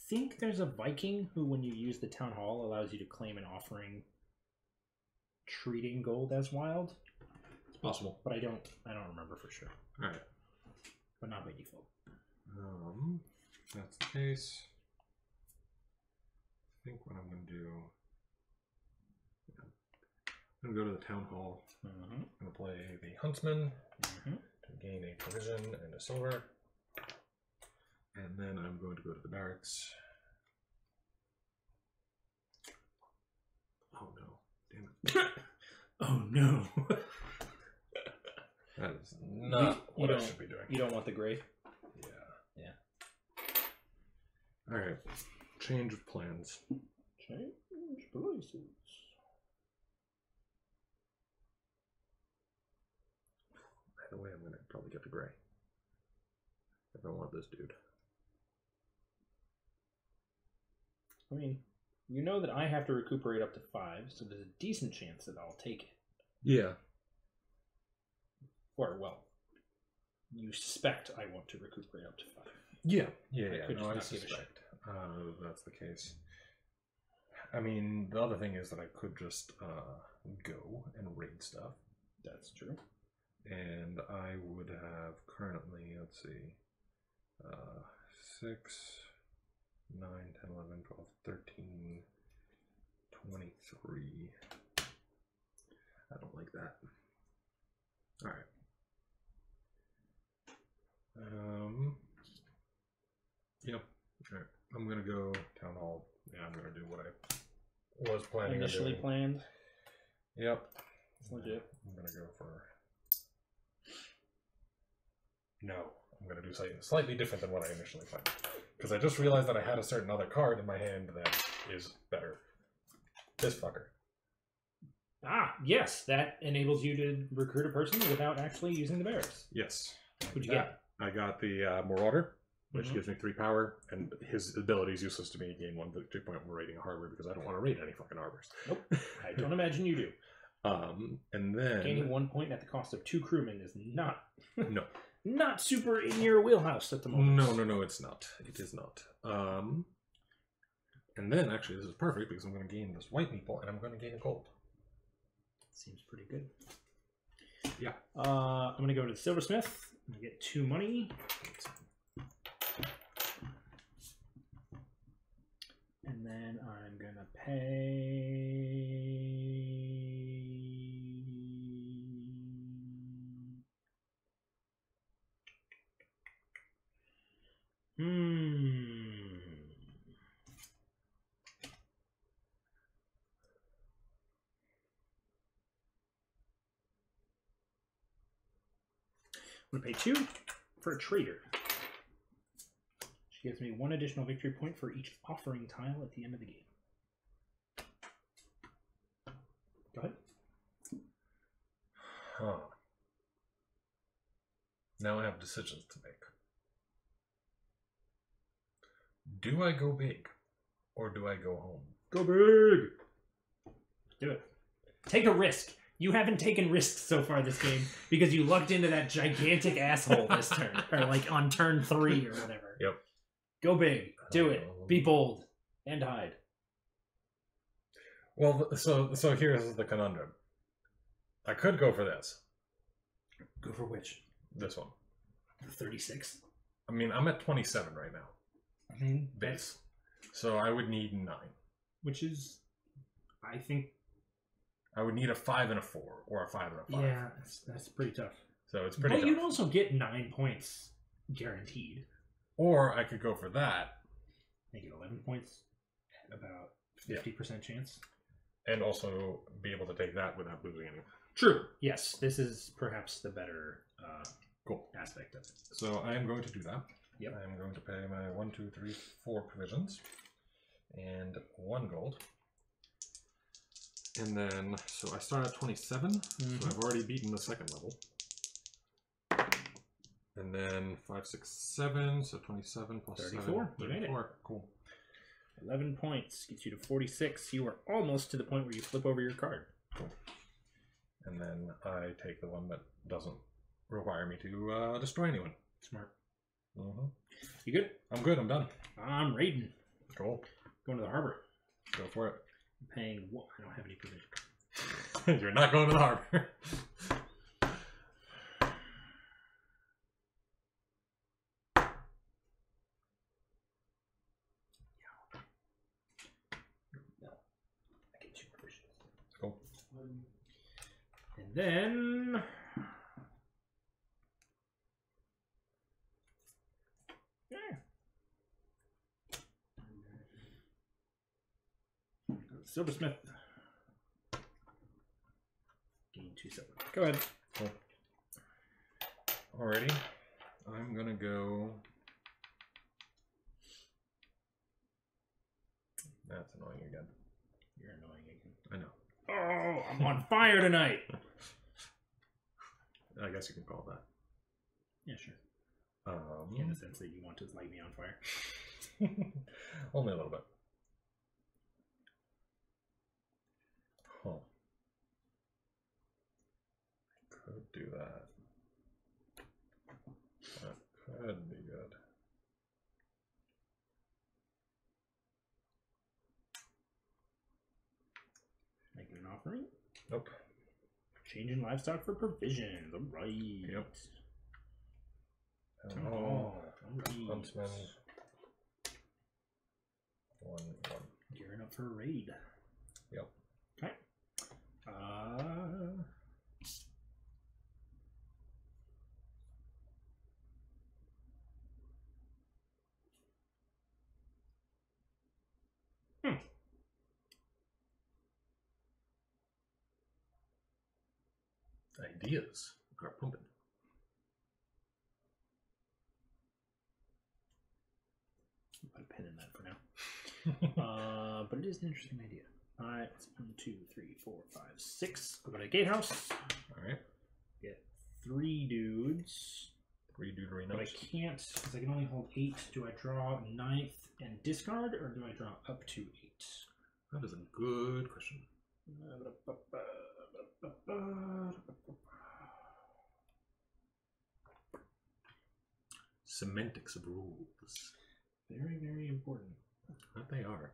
think there's a Viking who, when you use the town hall, allows you to claim an offering treating gold as wild. It's possible. But I don't remember for sure. All right. But not by default. If that's the case, I think what I'm going to do, I'm going to go to the town hall. I'm going to play the huntsman to gain a provision and a silver. And then I'm going to go to the barracks. Oh no, damn it. Oh no. That is not what I should be doing. You don't want the grave? Yeah. Alright. Change of plans. Change places. the way, I'm going to probably get the gray. If I want this dude. I mean, you know that I have to recuperate up to 5, so there's a decent chance that I'll take it. Yeah. Or, well, you suspect I want to recuperate up to 5. Yeah. I suspect that's the case. I mean, the other thing is that I could just go and raid stuff. That's true. And I would have currently, let's see, 6, 9, 10, 11, 12, 13, 23. I don't like that. All right. Yep. All right. I'm gonna go town hall. Yeah, I'm gonna do what I was planning Initially planned. Yep. It's legit. I'm gonna go for. No, I'm gonna do something slightly different than what I initially planned, because I just realized that I had a certain other card in my hand that is better. This fucker. Ah, yes, that enables you to recruit a person without actually using the barracks. Yes. What'd you get? I got the Marauder, which gives me 3 power, and his ability is useless to me. Gain 1 victory point when raiding a harbor, because I don't want to raid any fucking harbors. Nope. I don't imagine you do. And then Gaining 1 point at the cost of 2 crewmen is not no, not super in your wheelhouse at the moment. No, it's not. It is not. And then actually this is perfect because I'm going to gain this white meeple and I'm going to gain a gold. Seems pretty good. Yeah. I'm going to go to the silversmith. I'm going to get 2 money. And then I'm going to pay... I'm going to pay 2 for a trader. She gives me 1 additional victory point for each offering tile at the end of the game. Go ahead. Huh. Now I have decisions to make. Do I go big or do I go home? Go big! Do it. Take a risk. You haven't taken risks so far this game because you lucked into that gigantic asshole this turn. Or like on turn 3 or whatever. Yep. Go big. Do it. Be bold. And hide. Well, so here's the conundrum. I could go for this. Go for which? This one. 36. I mean, I'm at 27 right now. I mean, base. So I would need 9. Which is, I think... I would need a 5 and a 4, or a 5 and a 5. Yeah, that's pretty tough. So it's pretty tough. But you'd also get 9 points guaranteed. Or I could go for that. Make it 11 points. About 50% chance. And also be able to take that without losing anything. True. Yes, this is perhaps the better aspect of it. So I am going to do that. Yep. I am going to pay my 1, 2, 3, 4 provisions. And 1 gold. And then, so I start at 27. So I've already beaten the 2nd level. And then 5, 6, 7. So 27 plus 34. 7. 34. You made it. Cool. 11 points gets you to 46. You are almost to the point where you flip over your card. Cool. And then I take the one that doesn't require me to destroy anyone. Smart. You good? I'm good. I'm done. I'm raiding. Cool. Going to the harbor. Go for it. I'm paying what? I don't have any provision. You're not going to the harbor. No. I get 2 provisions. Cool. And then... Silversmith. Gain 2 silver. Go ahead. Cool. Alrighty. I'm gonna go. That's annoying again. You're annoying again. I know. Oh, I'm on fire tonight. I guess you can call it that. Yeah, sure. In the sense that you want to light me on fire. Only a little bit. Huh. Could do that. That could be good. Making an offering? Nope. Changing livestock for provisions. All right. Yep. Oh, Huntsman. 1-1. Gearing up for a raid. Yep. Okay. Ideas are pumping. I'll put a pin in that for now. But it is an interesting idea. Alright, 1, 2, 3, 4, 5, 6. Go to the gatehouse. Alright. Get 3 dudes. 3 dude-arinos. But I can't, because I can only hold 8. Do I draw 9th and discard, or do I draw up to 8? That is a good question. Semantics of rules. Very, very important. That they are.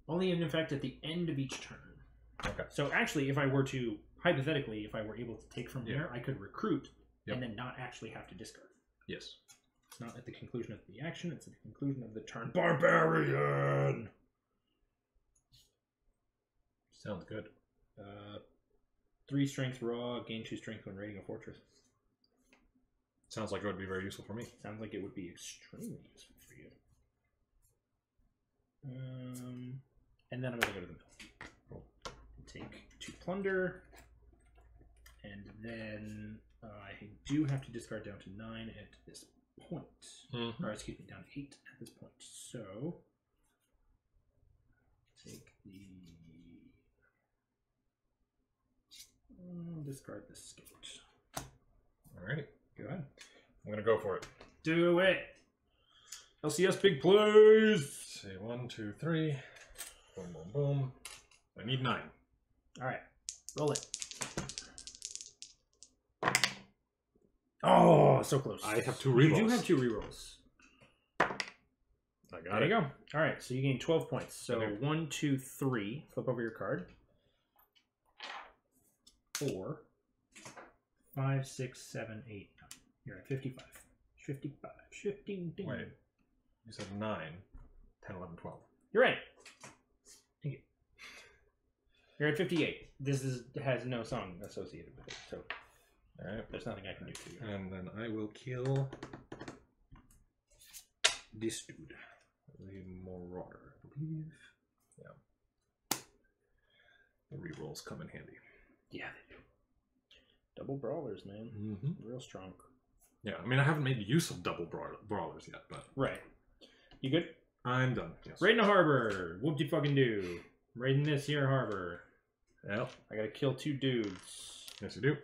Only in effect at the end of each turn. Okay. So actually, if I were to, hypothetically, if I were able to take from there, I could recruit and then not actually have to discard. Yes. It's not at the conclusion of the action, it's at the conclusion of the turn. Barbarian! Sounds good. 3 strength raw, gain 2 strength when raiding a fortress. Sounds like it would be very useful for me. Sounds like it would be extremely useful for you. And then I'm going to go to the mill. Cool. Take 2 plunder. And then I do have to discard down to 9 at this point. Or excuse me, down to 8 at this point. So take the discard the scout. Alrighty. Go ahead. I'm gonna go for it. Do it. LCS big plays. Say 1, 2, 3. Boom, boom, boom. I need 9. All right, roll it. Oh, so close. I have 2 rerolls. You do have 2 rerolls. I got there it. you go. All right, so you gain 12 points. So Okay. 1, 2, 3. Flip over your card. 4, 5, 6, 7, 8, 9. You're at 55. 55. Shifting. Ding. Wait. You said 9, 10, 11, 12. You're right. Thank you. You're at 58. This has no song associated with it, so Alright. there's nothing I can do for you. And then I will kill this dude. The Marauder, I believe. Yeah. The rerolls come in handy. Yeah, they do. Double brawlers, man. Real strong. Yeah, I mean, I haven't made use of double brawlers yet, but... Right. You good? I'm done, yes. Raiding a harbor. Whoop-de-fucking-do. Raiding this here harbor. Yep. I gotta kill 2 dudes. Yes, you do.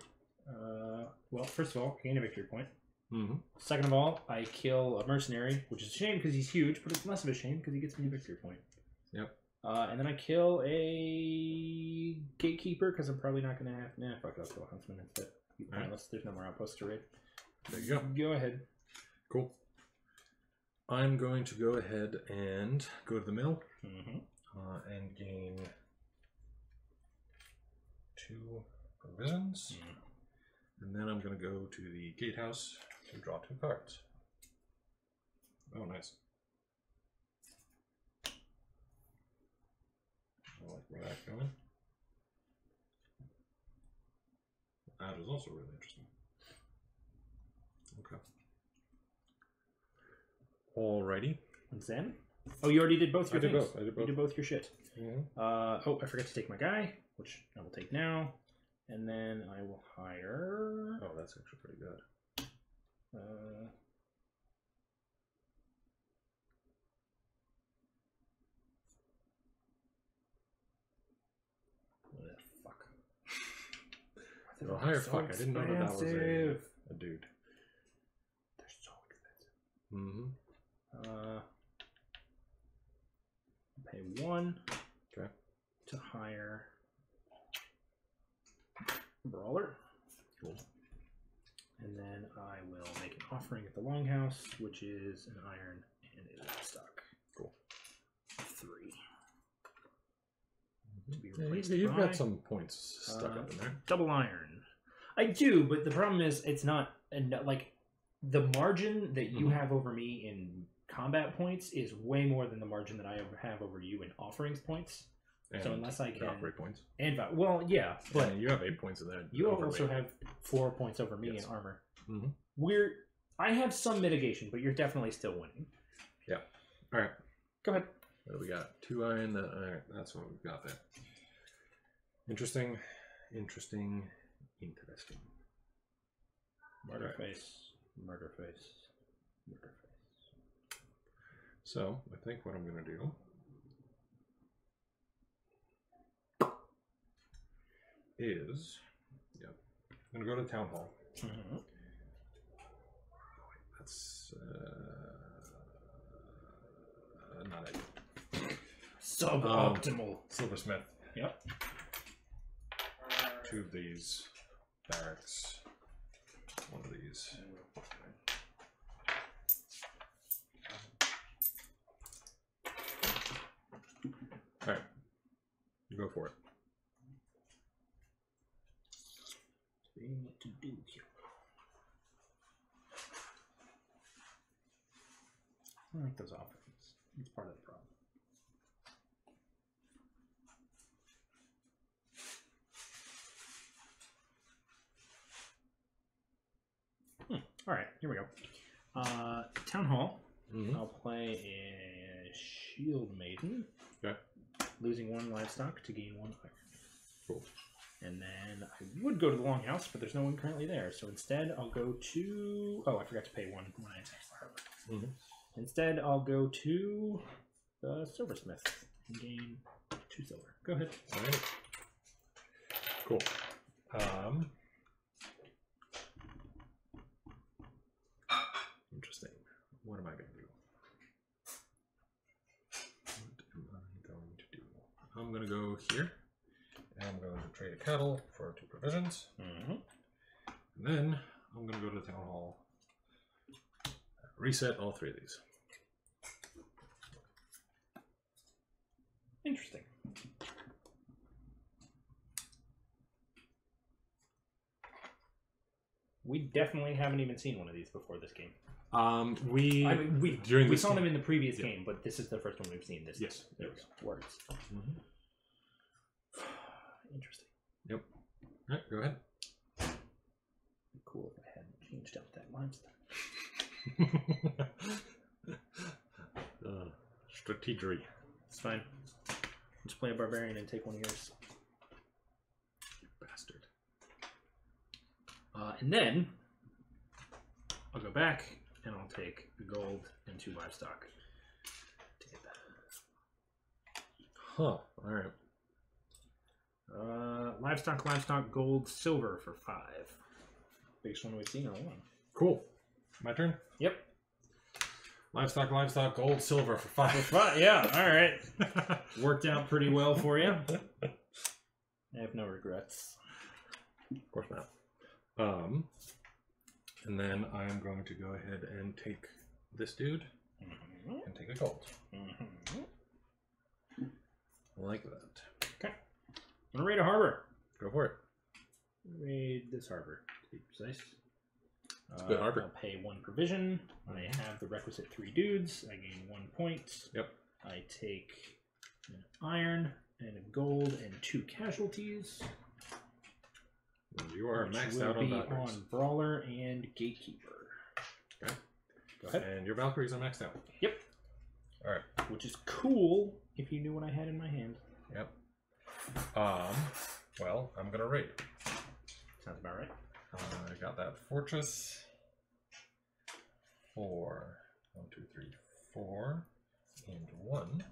Well, first of all, gain a victory point. Mm-hmm. Second of all, I kill a mercenary, which is a shame because he's huge, but it's less of a shame because he gets me a victory point. Yep. And then I kill a gatekeeper because I'm probably not going to have... Nah, fuck it, I'll kill a huntsman instead. Pointless. There's no more outposts to raid. There you go. Go ahead. Cool. I'm going to go ahead and go to the mill and gain 2 provisions. And then I'm going to go to the gatehouse to draw 2 cards. Oh, nice. I like where that's going. That is also really interesting. Okay. Alrighty. And Zen? Oh, you already did both your things. I did both. You did both your shit. Mm-hmm. Oh, I forgot to take my guy, which I will take now. And then I will hire... Oh, that's actually pretty good. Oh, higher fuck. I didn't know that was a dude. They're so expensive. Mm-hmm. Pay 1 Okay. to hire Brawler. Cool. And then I will make an offering at the Longhouse, which is an iron and a livestock. Cool. 3. To be replaced you've got some points stuck up in there. Double iron. I do, but the problem is it's not like the margin that you have over me in combat points is way more than the margin that I have over you in offerings points. And so unless I can valkyrie points. And well, yeah, but you have 8 points of that. You also have 4 points over me in armor. Mm-hmm. I have some mitigation, but you're definitely still winning. Yeah. All right. Go ahead. What do we got? 2 iron. All right, that's what we've got there. Interesting. Murder face. Murder face. Murder face. So I think what I'm going to do is, I'm going to go to Town Hall. Mm-hmm. That's not it. Suboptimal. Silversmith. Yep. 2 of these. Barracks. 1 of these. All right. Go for it. What to do here? I like those offerings. It's part of the problem. All right, here we go. Town Hall. Mm-hmm. I'll play a Shield Maiden. Okay. Losing 1 livestock to gain 1 iron. Cool. And then I would go to the Longhouse, but there's no one currently there. So instead, I'll go to... Oh, I forgot to pay 1 when I attacked for her. Mm-hmm. Instead, I'll go to the Silversmith and gain 2 silver. Go ahead. All right. Cool. Interesting. What am I going to do? I'm going to go here. And I'm going to trade a cattle for 2 provisions. Mm-hmm. And then I'm going to go to the Town Hall. Reset all 3 of these. Interesting. We definitely haven't even seen one of these before this game. We saw them in the previous game, but this is the first one we've seen. This words. Mm-hmm. Interesting. Yep. All right, go ahead. Cool if I hadn't changed out that limestone. Strategery. It's fine. Just play a barbarian and take 1 of yours. Bastard. And then I'll go back and I'll take the gold and 2 livestock to get that. Huh. All right. Livestock, gold, silver for 5. Biggest one we've seen all along. Cool. My turn? Yep. Livestock, gold, silver for 5. For 5, yeah, alright. Worked out pretty well for you. I have no regrets. Of course not. And then I'm going to go ahead and take this dude and take a gold. I like that. Okay. I'm going to raid a harbor. Go for it. Raid this harbor, to be precise. It's a good harbor. I'll pay 1 provision. I have the requisite 3 dudes. I gain 1 point. Yep. I take an iron and a gold and 2 casualties. You are maxed out on Valkyries. On Brawler and Gatekeeper. Okay. Go ahead. And your Valkyries are maxed out. Yep. All right. Which is cool if you knew what I had in my hand. Yep. Well, I'm gonna raid. Sounds about right. I got that fortress. 4, 1, 2, 3, 4, and 1.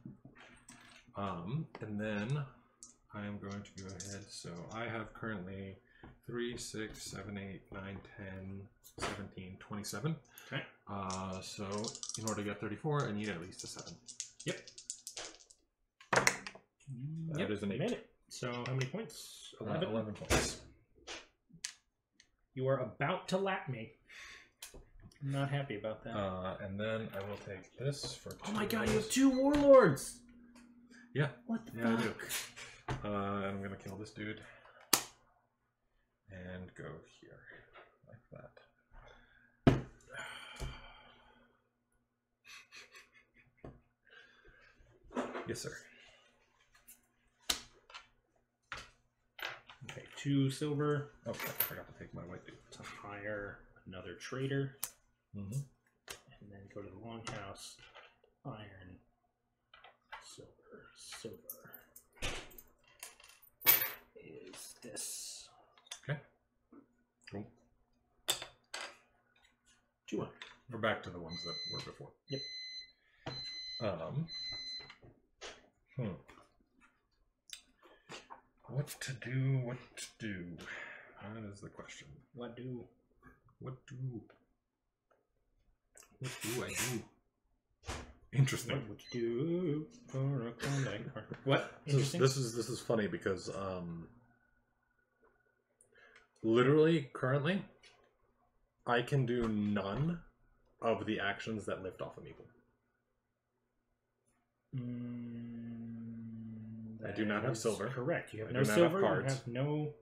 And then I am going to go ahead. So I have currently 3, 6, 7, 8, 9, 10, 17, 27. Okay. So in order to get 34, I need at least a 7. Yep. That is an 8. Minute. So how many points? 11. 11 points. You are about to lap me. I'm not happy about that. And then I will take this for 2. Oh my god, you have 2 warlords! Yeah. What the Yeah, fuck? I do. And I'm going to kill this dude. And go here. Like that. Yes, sir. Okay, 2 silver. Oh, crap, I forgot to take my white dude. To hire another trader. Mm-hmm. And then go to the longhouse. Iron. Silver. Silver. Is this. Okay. Cool. 2 iron. We're back to the ones that were before. Yep. What to do? What to do? That is the question. What do? What do? What do I do? Interesting. What would you do for a Klondike bar? What? This is funny because literally currently I can do none of the actions that lift off a meeple. I do not have silver. Correct. You have I no do not silver. have cards. You have no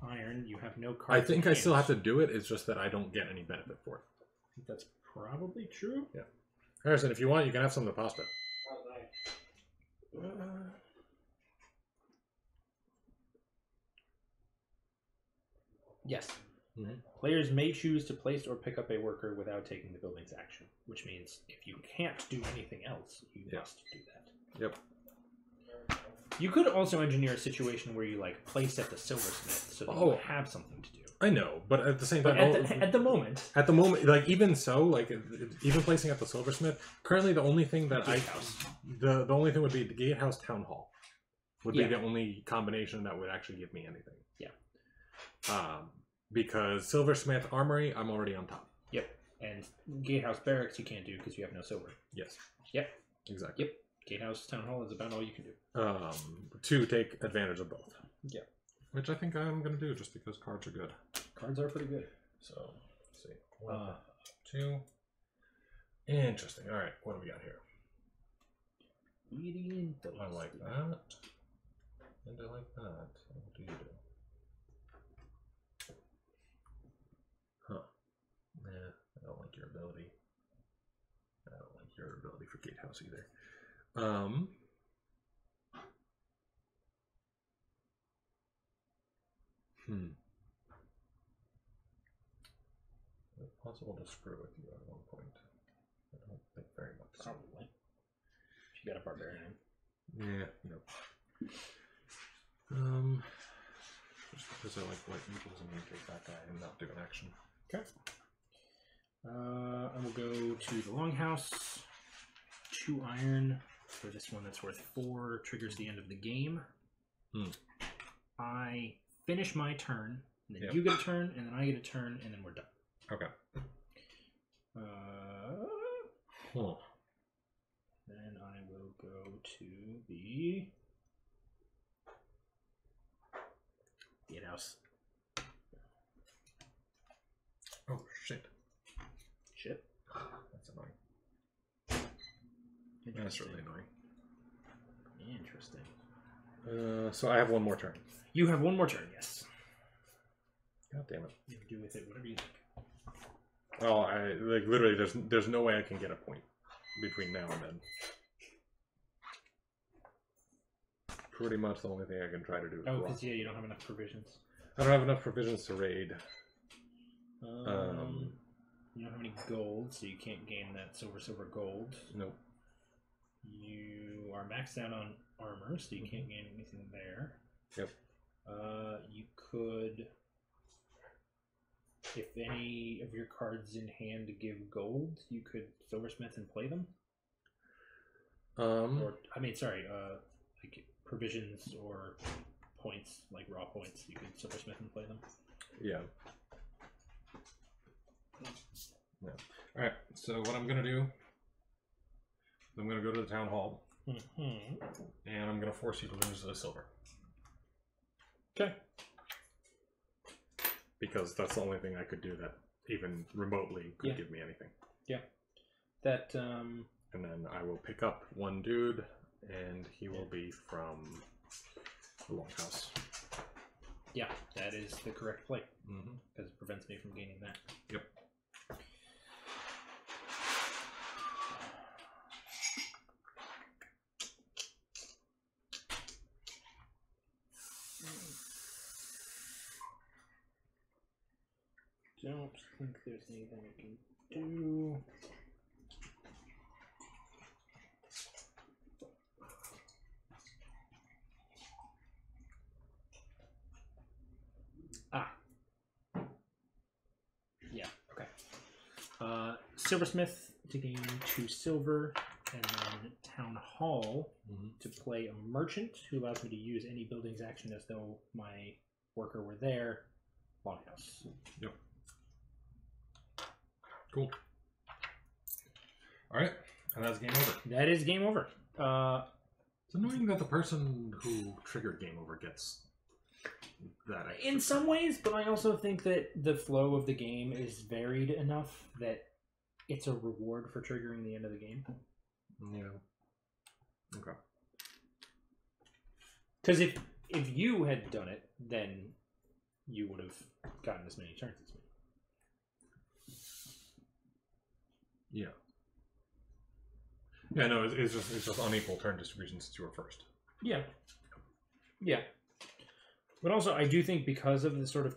iron. You have no cards. I think I still have to do it. It's just that I don't get any benefit for it. I think that's probably true. Yeah. Harrison, if you want, you can have some of the pasta. Yes. Mm-hmm. Players may choose to place or pick up a worker without taking the building's action, which means if you can't do anything else, you must do that. Yep. You could also engineer a situation where you like place at the silversmith so that you have something to do. I know, but at the same time, At the moment, like even so, like even placing at the silversmith, currently the only thing that the only thing would be the gatehouse town hall would be the only combination that would actually give me anything. Yeah. Because silversmith armory, I'm already on top. Yep. And gatehouse barracks you can't do because you have no silver. Yes. Yep. Exactly. Yep. Gatehouse town hall is about all you can do. To take advantage of both. Yeah. Which I think I'm going to do just because cards are good. Cards are pretty good. So, let's see. 1, 2. Interesting. All right. What do we got here? I like that. And I like that. What do you do? Huh. Nah, I don't like your ability. I don't like your ability for gatehouse either. Is it possible to screw with you at one point? I don't think very much. Probably. If you got a barbarian. Yeah, no. Just because I like white eagles, I'm going to take that guy and not do an action. Okay. I will go to the longhouse. 2 iron for this one that's worth 4. Triggers the end of the game. I finish my turn, and then you get a turn, and then I get a turn, and then we're done. Okay. Then I will go to the gatehouse. Oh, shit. Shit. That's annoying. That's really annoying. Interesting. So I have one more turn. You have one more turn, yes. God damn it. You can do with it whatever you think. Oh, I like literally. There's no way I can get a point between now and then. Pretty much the only thing I can try to do. Is because you don't have enough provisions. I don't have enough provisions to raid. You don't have any gold, so you can't gain that silver gold. Nope. You are maxed out on armor, so you can't gain anything there. Yep. You could, if any of your cards in hand give gold, you could silversmith and play them. Or, I mean, sorry, like provisions or points, like raw points, you could silversmith and play them. Yeah. All right. So what I'm gonna do is I'm gonna go to the town hall, and I'm gonna force you to lose a silver. Okay. Because that's the only thing I could do that even remotely could give me anything. Yeah. That. And then I will pick up one dude, and he will be from the Longhouse. Yeah, that is the correct play. Mm-hmm. Because it prevents me from gaining that. Yep. Don't think there's anything I can do. Yeah, okay. Silversmith to gain 2 silver, and then Town Hall to play a merchant who allows me to use any building's action as though my worker were there. Longhouse. Yep. Cool. All right, and that's game over. That is game over. It's annoying that the person who triggered game over gets that. In some ways, but I also think that the flow of the game is varied enough that it's a reward for triggering the end of the game. Yeah. Okay. Because if you had done it, then you would have gotten as many turns as me. Yeah. Yeah, no, it's just unequal turn distribution since you were first. Yeah. Yeah. But also, I do think because of the sort of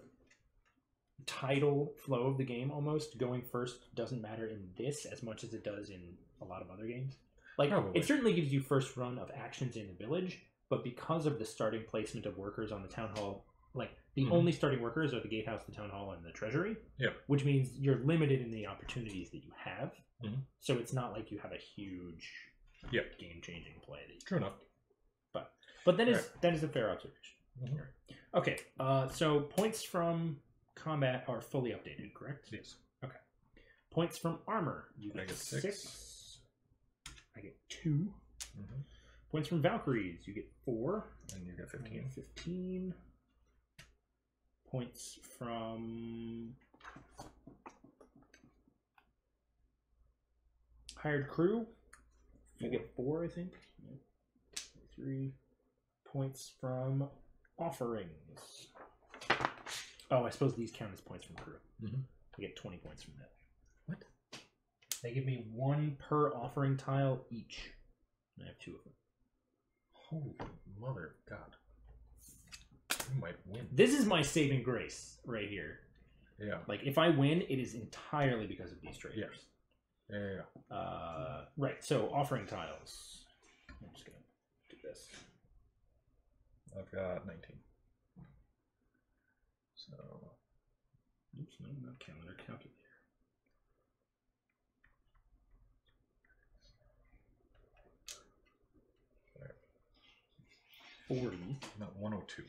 tidal flow of the game, almost, going first doesn't matter in this as much as it does in a lot of other games. Like, Probably. It certainly gives you first run of actions in the village, but because of the starting placement of workers on the town hall, like, the only starting workers are the gatehouse, the town hall, and the treasury. Yeah. Which means you're limited in the opportunities that you have. Mm-hmm. So it's not like you have a huge game-changing play. That you True enough. But that is a fair observation. Mm-hmm. Okay, so points from combat are fully updated, correct? Yes. Okay. Points from armor. You I get 6. I get 2. Mm-hmm. Points from Valkyries. You get 4. And you get 15. 15. Points from hired crew. You get 4, I think. 3 points from offerings. Oh, I suppose these count as points from crew. Mm-hmm. I get 20 points from that. What? They give me 1 per offering tile each. I have 2 of them. Holy mother of God. You might win. This is my saving grace right here. Yeah. Like, if I win, it is entirely because of these traders. Yeah. Right, so offering tiles. I'm just going to do this. I've got 19. So. Oops, no, not calendar, calculator. There. 40. Not 102.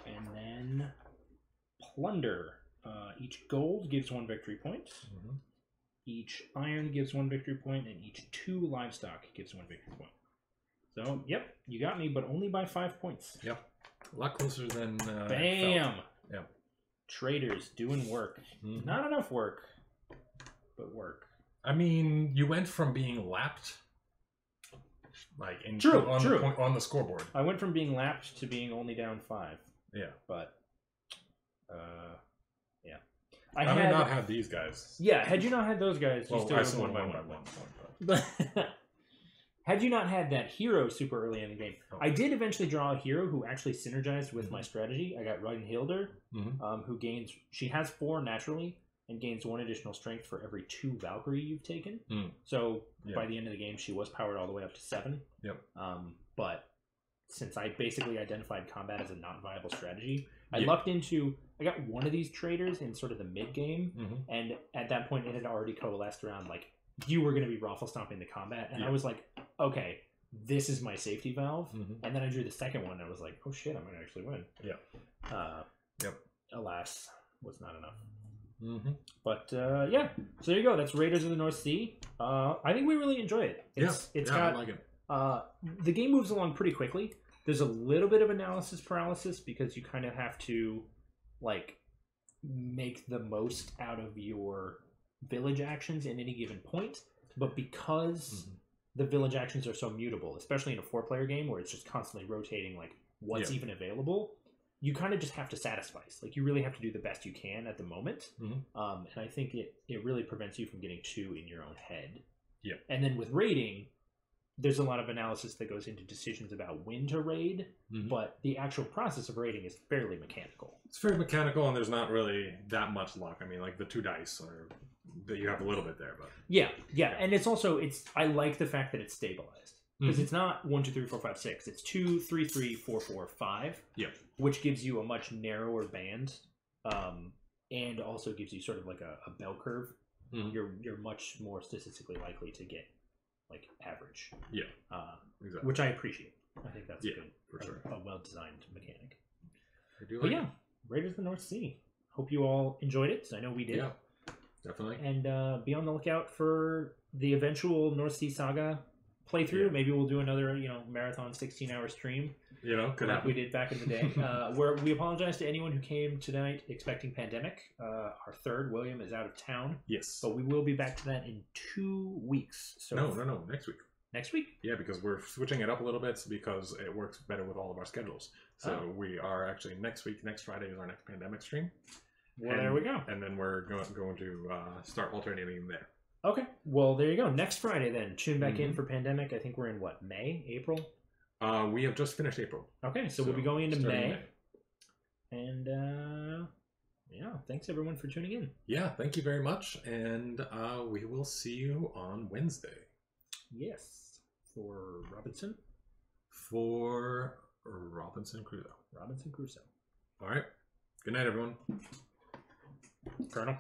And then plunder. Each gold gives 1 victory point. Mm-hmm. Each iron gives 1 victory point, and each 2 livestock gives 1 victory point. So, yep, you got me, but only by 5 points. Yep. A lot closer than. Bam! Yep. Traders doing work. Mm-hmm. Not enough work, but work. I mean, you went from being lapped, like on the scoreboard. I went from being lapped to being only down 5. Yeah, but yeah. I had not had these guys. Yeah, had you not had those guys, you still would have won by 1 point. But had you not had that hero super early in the game, I did eventually draw a hero who actually synergized with my strategy. I got Ragnhildur, who gains. She has 4 naturally and gains 1 additional strength for every 2 Valkyrie you've taken. So by the end of the game, she was powered all the way up to 7. Yep. But since I basically identified combat as a not viable strategy, I lucked into I got one of these traders in sort of the mid game, Mm-hmm. and at that point it had already coalesced around like you were going to be raffle stomping the combat, and I was like, okay, this is my safety valve. Mm-hmm. And then I drew the second one, and I was like, oh shit, I'm going to actually win. Yeah. Yep. Alas, was not enough. Mm-hmm. But yeah, so there you go. That's Raiders of the North Sea. I think we really enjoy it. It's got, I like it. the game moves along pretty quickly. There's a little bit of analysis paralysis because you kind of have to like make the most out of your village actions in any given point. But because the village actions are so mutable, especially in a 4-player game where it's just constantly rotating like what's even available, you kind of just have to satisfice. Like you really have to do the best you can at the moment. And I think it really prevents you from getting too in your own head. Yeah. And then with raiding, there's a lot of analysis that goes into decisions about when to raid, but the actual process of raiding is fairly mechanical. It's very mechanical, and there's not really that much luck. I mean, like the 2 dice are that you have a little bit there, but yeah, and it's also I like the fact that it's stabilized because it's not 1, 2, 3, 4, 5, 6. It's 2, 3, 3, 4, 4, 5. Yeah, which gives you a much narrower band, and also gives you sort of like a bell curve. You're much more statistically likely to get like average. Yeah, exactly. Which I appreciate. I think that's good. For sure. A well-designed mechanic. I do but like yeah, Raiders of the North Sea. Hope you all enjoyed it. I know we did. Yeah, definitely. And be on the lookout for the eventual North Sea Saga playthrough. Yeah. Maybe we'll do another, marathon 16-hour stream. Could like happen. we did back in the day. Where we apologize to anyone who came tonight expecting Pandemic. Our third, William, is out of town. Yes. But we will be back to that in 2 weeks. So No, next week. Next week? Yeah, because we're switching it up a little bit because it works better with all of our schedules. So we are actually next Friday is our next Pandemic stream. Well, there we go. And then we're going to start alternating there. Okay. Well, there you go. Next Friday, then. Tune back in for Pandemic. I think we're in, May? April? We have just finished April. Okay, so we'll be going into May. And, thanks everyone for tuning in. Yeah, thank you very much. And we will see you on Wednesday. Yes. For Robinson? For Robinson Crusoe. Robinson Crusoe. All right. Good night, everyone. Colonel.